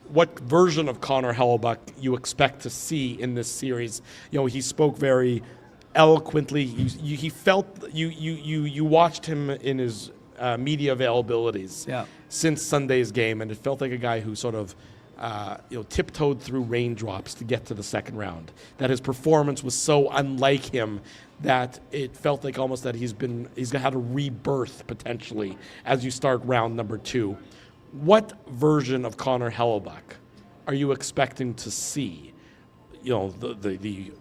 what version of Connor Hellebuyck you expect to see in this series. He spoke very eloquently. He felt you watched him in his media availabilities since Sunday's game, and it felt like a guy who sort of tiptoed through raindrops to get to the second round. That his performance was so unlike him that it felt like almost that he's had a rebirth potentially as you start round number 2. What version of Connor Hellebuyck are you expecting to see? The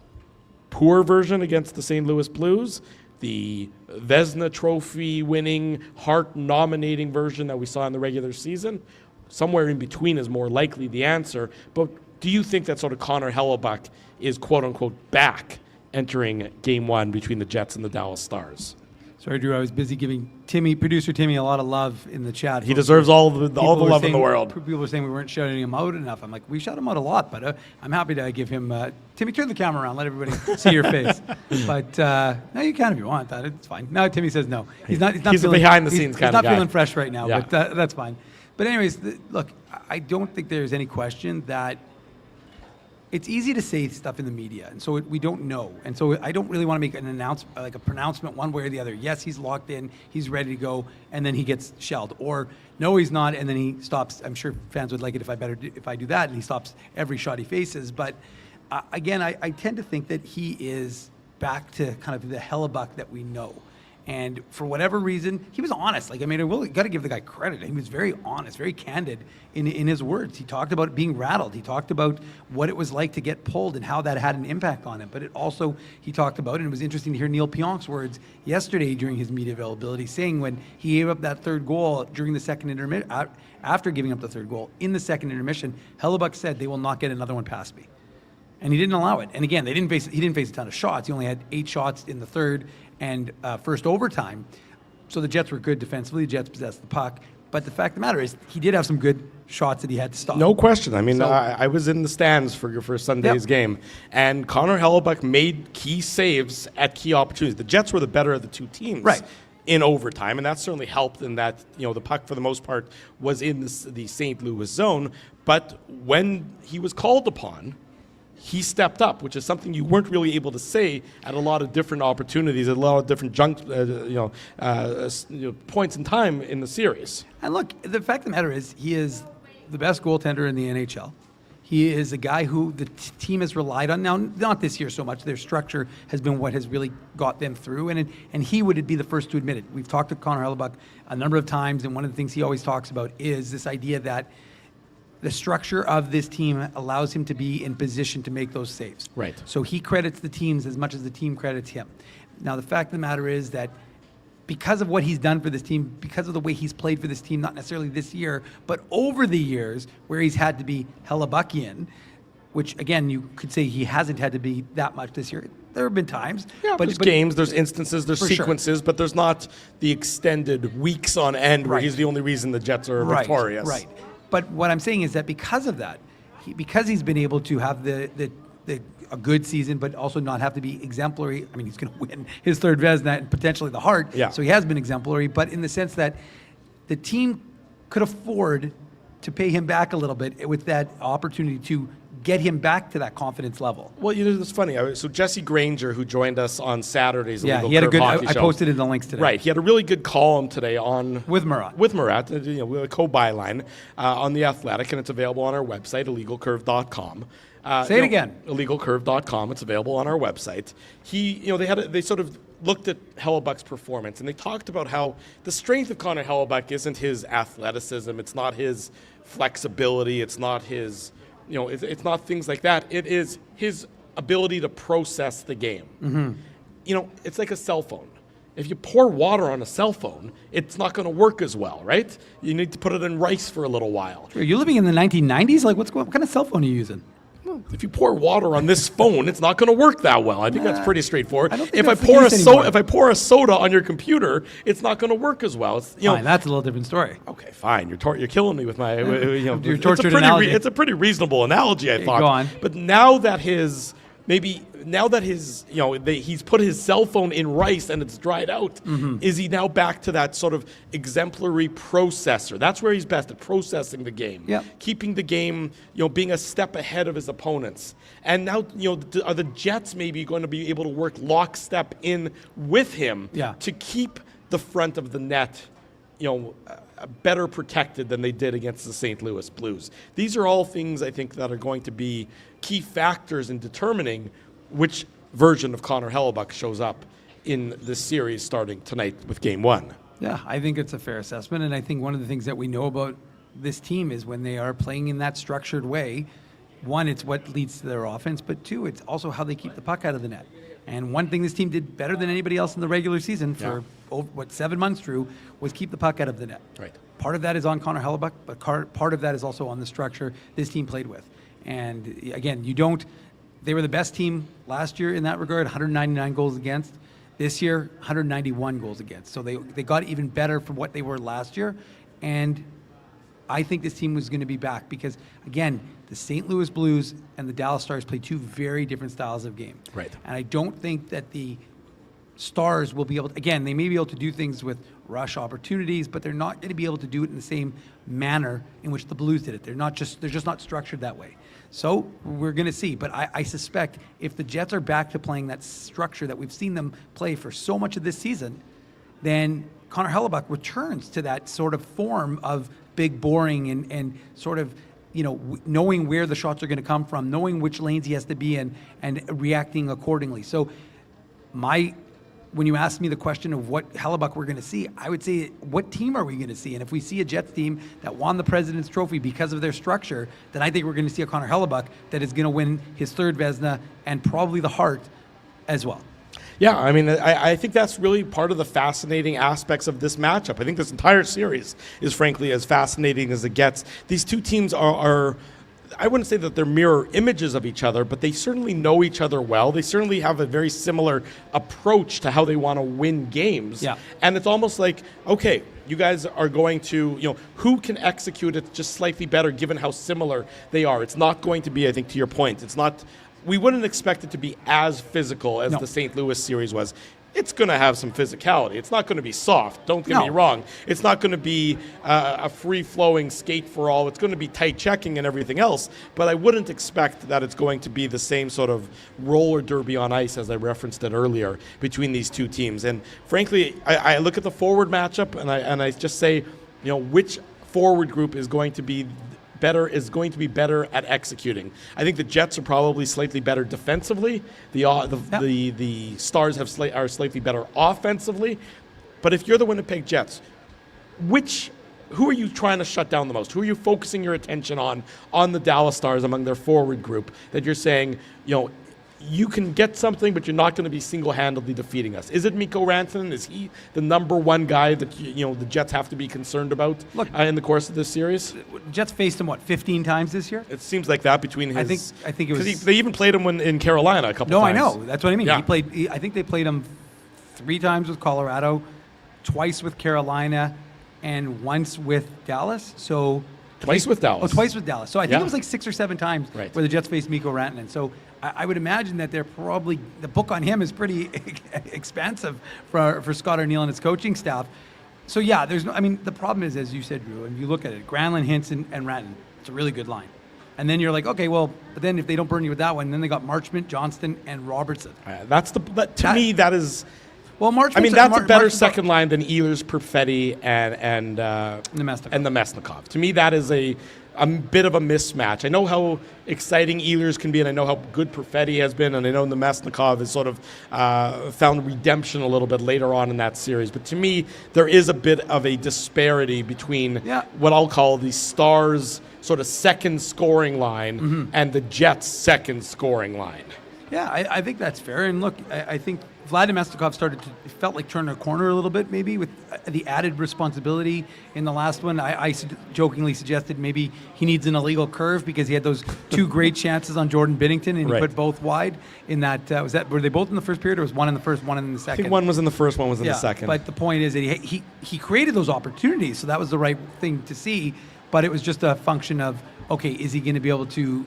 poor version against the St. Louis Blues, the Vezina Trophy winning, Hart-nominating version that we saw in the regular season? Somewhere in between is more likely the answer. But do you think that sort of Connor Hellebuyck is quote-unquote back entering game 1 between the Jets and the Dallas Stars? Sorry, Drew, I was busy giving producer Timmy, a lot of love in the chat. He deserves all the love in the world. People were saying we weren't shouting him out enough. I'm like, we shout him out a lot, but I'm happy to give him... Timmy, turn the camera around. Let everybody see your face. But no, you can if you want. It's fine. No, Timmy says no. He's not he's feeling, a behind-the-scenes kind of guy. He's not feeling fresh right now, but that's fine. But anyways, look, I don't think there's any question that it's easy to say stuff in the media, and so we don't know. And so I don't really want to make an announcement, like a pronouncement one way or the other. Yes, he's locked in, he's ready to go, and then he gets shelled. Or no, he's not, and then he stops. I'm sure fans would like it if I do that, and he stops every shot he faces. But again, I tend to think that he is back to kind of the Hellebuyck that we know. And for whatever reason, he was honest. I really got to give the guy credit. He was very honest, very candid in his words. He talked about being rattled. He talked about what it was like to get pulled and how that had an impact on him. But he talked about, and it was interesting to hear Neil Pionk's words yesterday during his media availability, saying when he gave up that third goal during the second intermission, after giving up the third goal in the second intermission, Hellebuyck said, "They will not get another one past me." And he didn't allow it. And again, he didn't face a ton of shots. He only had 8 shots in the third and first overtime. So the Jets were good defensively. The Jets possessed the puck. But the fact of the matter is, he did have some good shots that he had to stop. No question. I mean, I was in the stands for Sunday's game, and Connor Hellebuck made key saves at key opportunities. The Jets were the better of the two teams in overtime, and that certainly helped in that, the puck for the most part was in the St. Louis zone. But when he was called upon, he stepped up, which is something you weren't really able to say at a lot of different opportunities, at a lot of different points in time in the series. And look, the fact of the matter is, he is the best goaltender in the NHL. He is a guy who the team has relied on. Now, not this year so much. Their structure has been what has really got them through, and he would be the first to admit it. We've talked to Connor Hellebuck a number of times, and one of the things he always talks about is this idea that the structure of this team allows him to be in position to make those saves. Right. So he credits the teams as much as the team credits him. Now, the fact of the matter is that because of what he's done for this team, because of the way he's played for this team, not necessarily this year, but over the years where he's had to be Hellebuckian, which, again, you could say he hasn't had to be that much this year. There have been times. Yeah, but there's games, there's instances, there's sequences, but there's not the extended weeks on end where he's the only reason the Jets are victorious. Right. But what I'm saying is that because of that, because he's been able to have a good season, but also not have to be exemplary. I mean, he's going to win his third Vezina and potentially the Hart. Yeah. So he has been exemplary, but in the sense that the team could afford to pay him back a little bit with that opportunity to get him back to that confidence level. Well, it's funny. So Jesse Granger, who joined us on Saturday's Illegal he had a Curve good. Hockey I Show, posted in the links today. Right, he had a really good column today on with Murat, with a co-byline on The Athletic, and it's available on our website, illegalcurve.com. Say it again. Illegalcurve.com. It's available on our website. They sort of looked at Hellebuck's performance, and they talked about how the strength of Connor Hellebuck isn't his athleticism, it's not his flexibility, it's not his, it's not things like that. It is his ability to process the game. Mm-hmm. It's like a cell phone. If you pour water on a cell phone, it's not going to work as well, right? You need to put it in rice for a little while. Are you living in the 1990s? Like, what kind of cell phone are you using? If you pour water on this phone, it's not going to work that well. I think that's pretty straightforward. I don't think if that's I pour a soda on your computer, it's not going to work as well. Fine, that's a little different story. Okay, fine. You're killing me with my your tortured analogy. It's a pretty reasonable analogy, I thought. Go on. But now that he's put his cell phone in rice and it's dried out, Mm-hmm. is he now back to that sort of exemplary processor? That's where he's best, at processing the game, keeping the game, being a step ahead of his opponents. And now, are the Jets maybe going to be able to work lockstep in with him to keep the front of the net, better protected than they did against the St. Louis Blues? These are all things I think that are going to be key factors in determining which version of Connor Hellebuck shows up in this series starting tonight with Game 1. Yeah, I think it's a fair assessment, and I think one of the things that we know about this team is when they are playing in that structured way, one, it's what leads to their offense, but two, it's also how they keep the puck out of the net. And one thing this team did better than anybody else in the regular season for 7 months, Drew, was keep the puck out of the net. Right. Part of that is on Connor Hellebuck, but part of that is also on the structure this team played with. And again, they were the best team last year in that regard, 199 goals against. This year, 191 goals against. So they got even better from what they were last year. And I think this team was going to be back because, again, the St. Louis Blues and the Dallas Stars play two very different styles of game. Right. And I don't think that the Stars will be able to, again, they may be able to do things with rush opportunities, but they're not going to be able to do it in the same manner in which the Blues did it. They're just not structured that way. So we're going to see. But I suspect if the Jets are back to playing that structure that we've seen them play for so much of this season, then Connor Hellebuck returns to that sort of form of big boring and sort of, knowing where the shots are going to come from, knowing which lanes he has to be in, and reacting accordingly. So when you ask me the question of what Hellebuck we're going to see, I would say, what team are we going to see? And if we see a Jets team that won the President's Trophy because of their structure, then I think we're going to see a Connor Hellebuck that is going to win his third Vezina and probably the Hart as well. Yeah, I mean, I think that's really part of the fascinating aspects of this matchup. I think this entire series is frankly as fascinating as it gets. These two teams are I wouldn't say that they're mirror images of each other, but they certainly know each other well. They certainly have a very similar approach to how they want to win games. Yeah. And it's almost like, okay, you guys are going to, who can execute it just slightly better given how similar they are. It's not going to be, I think, to your point, we wouldn't expect it to be as physical as the St. Louis series was. It's going to have some physicality. It's not going to be soft. Don't get me wrong. It's not going to be a free-flowing skate for all. It's going to be tight checking and everything else. But I wouldn't expect that it's going to be the same sort of roller derby on ice as I referenced it earlier between these two teams. And frankly, I look at the forward matchup and I just say, which forward group is going to be better at executing. I think the Jets are probably slightly better defensively. The Stars are slightly better offensively. But if you're the Winnipeg Jets, who are you trying to shut down the most? Who are you focusing your attention on the Dallas Stars among their forward group that you're saying, you can get something, but you're not going to be single-handedly defeating us? Is it Mikko Rantanen? Is he the number one guy that the Jets have to be concerned about in the course of this series? Jets faced him 15 times this year? It seems like that between his. I think it was. They even played him in Carolina a couple times. No, I know. That's what I mean. Yeah. I think they played him 3 times with Colorado, twice with Carolina, and once with Dallas. So. Twice with Dallas. Oh, twice with Dallas. So I think it was like 6 or 7 times where the Jets faced Mikko Rantanen. So I would imagine that they're probably, the book on him is pretty expansive for Scott Arniel and his coaching staff. So yeah, the problem is, as you said, Drew, and you look at it, Granlund, Hintz, and Rantanen, it's a really good line. And then you're like, okay, well, but then if they don't burn you with that one, then they got Marchment, Johnston, and Robertson. To me, that is. Well, that's a better second line than Ehlers, Perfetti, and Nemesnikov. To me, that is a bit of a mismatch. I know how exciting Ehlers can be, and I know how good Perfetti has been, and I know Nemesnikov has sort of found redemption a little bit later on in that series. But to me, there is a bit of a disparity between what I'll call the Stars' sort of second scoring line and the Jets' second scoring line. Yeah, I think that's fair. And look, I think Vlad Nemesnikov felt like turning a corner a little bit, maybe with the added responsibility in the last one. I jokingly suggested maybe he needs an illegal curve because he had those 2 great chances on Jordan Binnington, and he put both wide. In that, were they both in the first period, or was one in the first, one in the second? I think one was in the first, one was in the second. But the point is that he created those opportunities, so that was the right thing to see. But it was just a function of, okay, is he going to be able to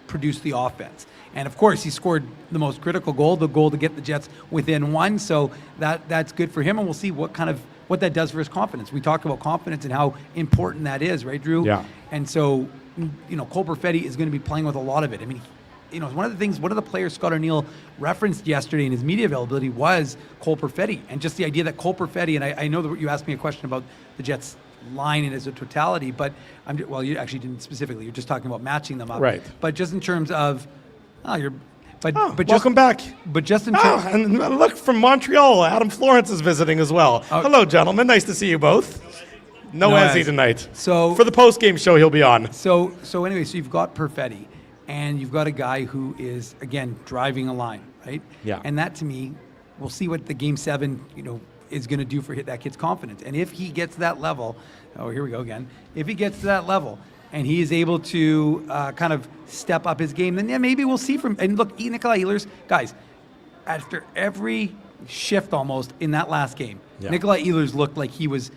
produce the offense? And of course, he scored the most critical goal, the goal to get the Jets within 1. So that's good for him, and we'll see what that does for his confidence. We talked about confidence and how important that is, right, Drew? Yeah. And so, Cole Perfetti is going to be playing with a lot of it. I mean, one of the players Scott Arniel referenced yesterday in his media availability was Cole Perfetti, and just the idea that Cole Perfetti, and I know that you asked me a question about the Jets line and as a totality, but you actually didn't specifically. You're just talking about matching them up, right? But just in terms of welcome back. But just in terms, and look, from Montreal, Adam Florence is visiting as well. Hello, gentlemen. Nice to see you both. No Ezzy tonight. So for the post-game show, he'll be on. So anyway, so you've got Perfetti, and you've got a guy who is again driving a line, right? Yeah. And that, to me, we'll see what the Game 7, is going to do for that kid's confidence. And if he gets to that level, here we go again. If he gets to that level, and he is able to kind of step up his game, then maybe we'll see from. And look, Nikolai Ehlers, guys, after every shift almost in that last game, Nikolai Ehlers looked like he was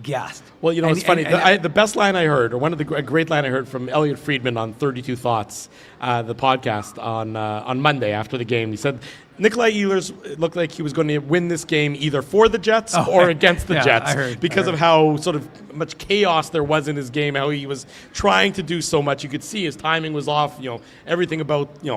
gassed. Well, it's funny. The best line I heard, or one of the great line I heard from Elliot Friedman on 32 Thoughts, the podcast on Monday after the game, he said Nikolai Ehlers looked like he was going to win this game either for the Jets or against the Jets because of how sort of much chaos there was in his game, how he was trying to do so much. You could see his timing was off, everything about, he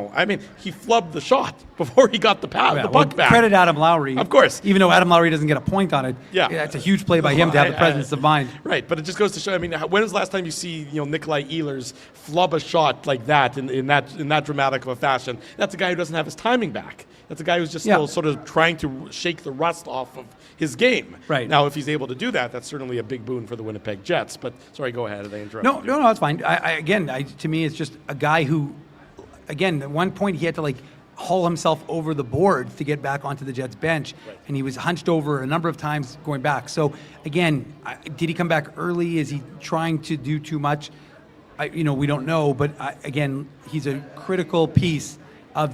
flubbed the shot before he got the puck back. Credit Adam Lowry. Of course. Even though Adam Lowry doesn't get a point on it. Yeah. It's a huge play by him to have the presence of mind. Right, but it just goes to show, when was the last time you see, Nikolai Ehlers flub a shot like that in that dramatic of a fashion? That's a guy who doesn't have his timing back. That's a guy who's just still sort of trying to shake the rust off of his game. Right. Now, if he's able to do that, that's certainly a big boon for the Winnipeg Jets. But, sorry, go ahead. I interrupted you. No, it's fine. To me, it's just a guy who, again, at one point he had to, haul himself over the boards to get back onto the Jets bench, and he was hunched over a number of times going back. So, again, did he come back early? Is he trying to do too much? we don't know. But again, he's a critical piece of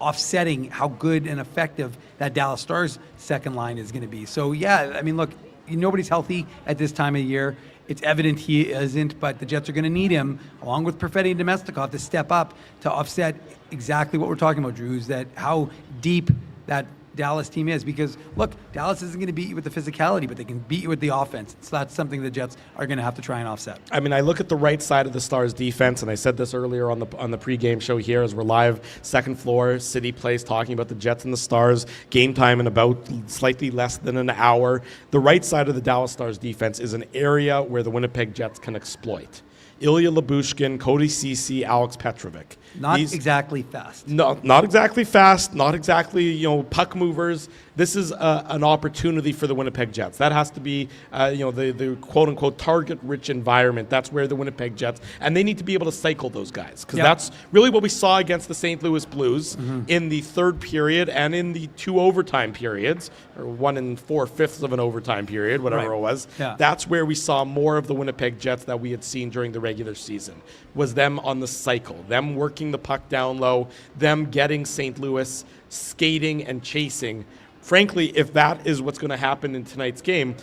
offsetting how good and effective that Dallas Stars second line is going to be. So yeah, I mean, look, nobody's healthy at this time of year. It's evident he isn't, but the Jets are going to need him, along with Perfetti and Domestikov, to step up to offset exactly what we're talking about, Drew, is that how deep that Dallas team is. Because, look, Dallas isn't going to beat you with the physicality, but they can beat you with the offense. So that's something the Jets are going to have to try and offset. I mean, I look at the right side of the Stars defense, and I said this earlier on the pregame show here as we're live, second floor, Cityplace, talking about the Jets and the Stars, game time in about slightly less than an hour. The right side of the Dallas Stars defense is an area where the Winnipeg Jets can exploit. Ilya Lyubushkin, Cody Ceci, Alex Petrovic. Not exactly fast. No, not exactly fast, not exactly, puck movers. This is an opportunity for the Winnipeg Jets. That has to be, the quote-unquote target-rich environment. That's where the Winnipeg Jets, and they need to be able to cycle those guys, because that's really what we saw against the St. Louis Blues in the third period and in the 2 overtime periods, or 1 4/5 of an overtime period, whatever it was. Yeah. That's where we saw more of the Winnipeg Jets that we had seen during the regular season, was them on the cycle, them working the puck down low, them getting St. Louis skating and chasing. Frankly, if that is what's going to happen in tonight's game,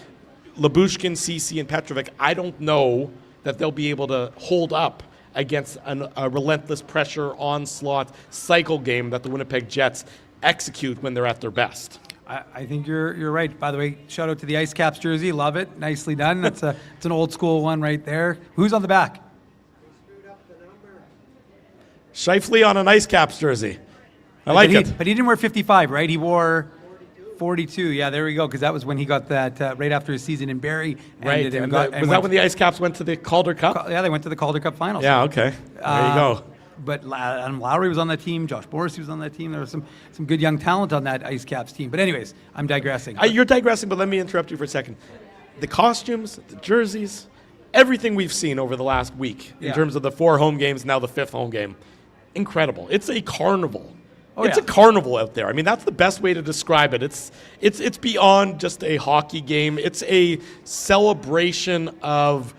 Lyubushkin, Ceci, and Petrovic, I don't know that they'll be able to hold up against a relentless pressure, onslaught, cycle game that the Winnipeg Jets execute when they're at their best. I think you're right. By the way, shout out to the Ice Caps jersey. Love it. Nicely done. It's an old school one right there. Who's on the back? Scheifele on an Ice Caps jersey. I like it. But he didn't wear 55, right? He wore 42. Yeah, there we go, because that was when he got that right after his season in Barrie. Right. Was that when the Ice Caps went to the Calder Cup? Yeah, they went to the Calder Cup finals. Yeah, okay. There you go. But Adam Lowry was on that team. Josh Morrissey was on that team. There was some good young talent on that Ice Caps team. But anyways, I'm digressing. You're digressing, but let me interrupt you for a second. The costumes, the jerseys, everything we've seen over the last week in terms of the 4 home games, now the 5th home game, incredible. It's a carnival. It's a carnival out there. I mean, that's the best way to describe it. It's beyond just a hockey game. It's a celebration of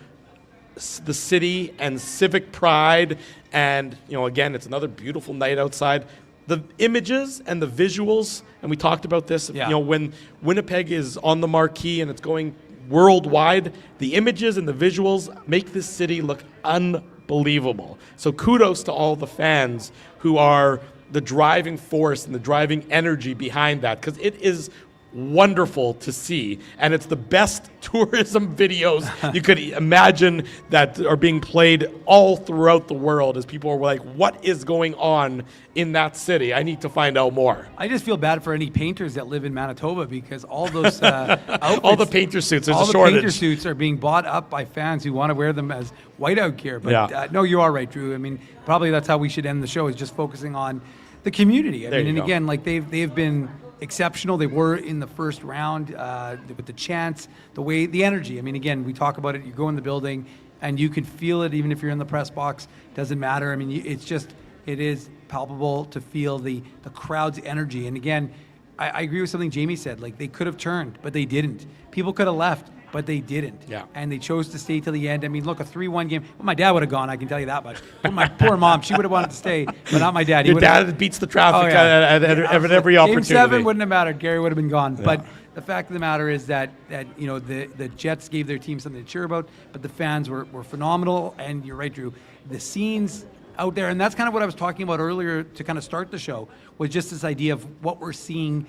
the city and civic pride. And, again, it's another beautiful night outside. The images and the visuals, and we talked about this, when Winnipeg is on the marquee and it's going worldwide, the images and the visuals make this city look unbelievable. So kudos to all the fans who are the driving force and the driving energy behind that, because it is wonderful to see, and it's the best tourism videos you could imagine that are being played all throughout the world as people are like, what is going on in that city? I need to find out more. I just feel bad for any painters that live in Manitoba, because all those outfits, all the painter suits, there's all a the shortage. Painter suits are being bought up by fans who want to wear them as whiteout gear. But no, you are right, Drew. I mean, probably that's how we should end the show, is just focusing on the community. I mean, and again, like they've been exceptional. They were in the first round with the chants, the energy. I mean, again, we talk about it. You go in the building and you can feel it, even if you're in the press box. Doesn't matter. I mean, it is palpable to feel the crowd's energy. And again, I agree with something Jamie said. Like, they could have turned, but they didn't. People could have left, but they didn't. Yeah. And they chose to stay till the end. I mean, look, a 3-1 game. Well, my dad would have gone, I can tell you that much. But my poor mom, she would have wanted to stay, but not my dad. Your dad beats the traffic at every opportunity. Game 7 wouldn't have mattered. Gary would have been gone. Yeah. But the fact of the matter is that the Jets gave their team something to cheer about, but the fans were phenomenal. And you're right, Drew. The scenes out there, and that's kind of what I was talking about earlier to kind of start the show, was just this idea of what we're seeing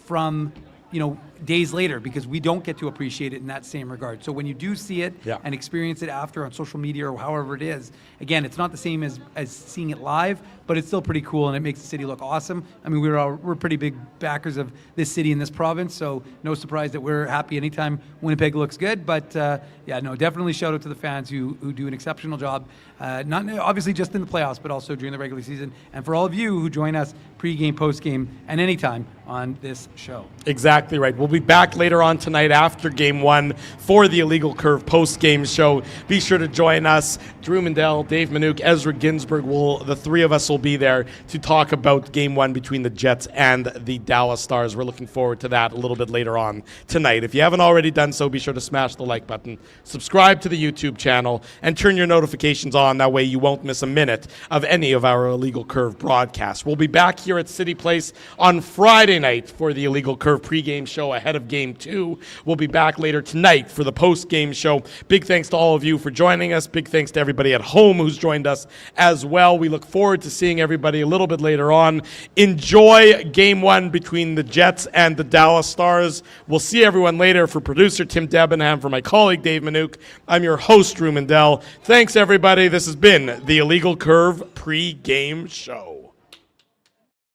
from days later, because we don't get to appreciate it in that same regard. So when you do see it and experience it after on social media or however it is, again, it's not the same as seeing it live, but it's still pretty cool, and it makes the city look awesome. I mean, we're pretty big backers of this city and this province, so no surprise that we're happy anytime Winnipeg looks good. But definitely shout out to the fans who do an exceptional job, not obviously just in the playoffs, but also during the regular season, and for all of you who join us pregame, postgame, and anytime on this show. Exactly. exactly right. We'll be back later on tonight after Game 1 for the Illegal Curve post-game show. Be sure to join us. Drew Mandel, Dave Manouk, Ezra Ginsburg, the three of us will be there to talk about Game 1 between the Jets and the Dallas Stars. We're looking forward to that a little bit later on tonight. If you haven't already done so, be sure to smash the like button, subscribe to the YouTube channel, and turn your notifications on. That way you won't miss a minute of any of our Illegal Curve broadcasts. We'll be back here at City Place on Friday night for the Illegal Curve pregame show ahead of Game 2. We'll be back later tonight for the post-game show. Big thanks to all of you for joining us. Big thanks to everybody at home who's joined us as well. We look forward to seeing everybody a little bit later on. Enjoy Game 1 between the Jets and the Dallas Stars. We'll see everyone later. For producer Tim Debenham, for my colleague Dave Manouk, I'm your host, Drew Mandel. Thanks, everybody. This has been the Illegal Curve pregame show.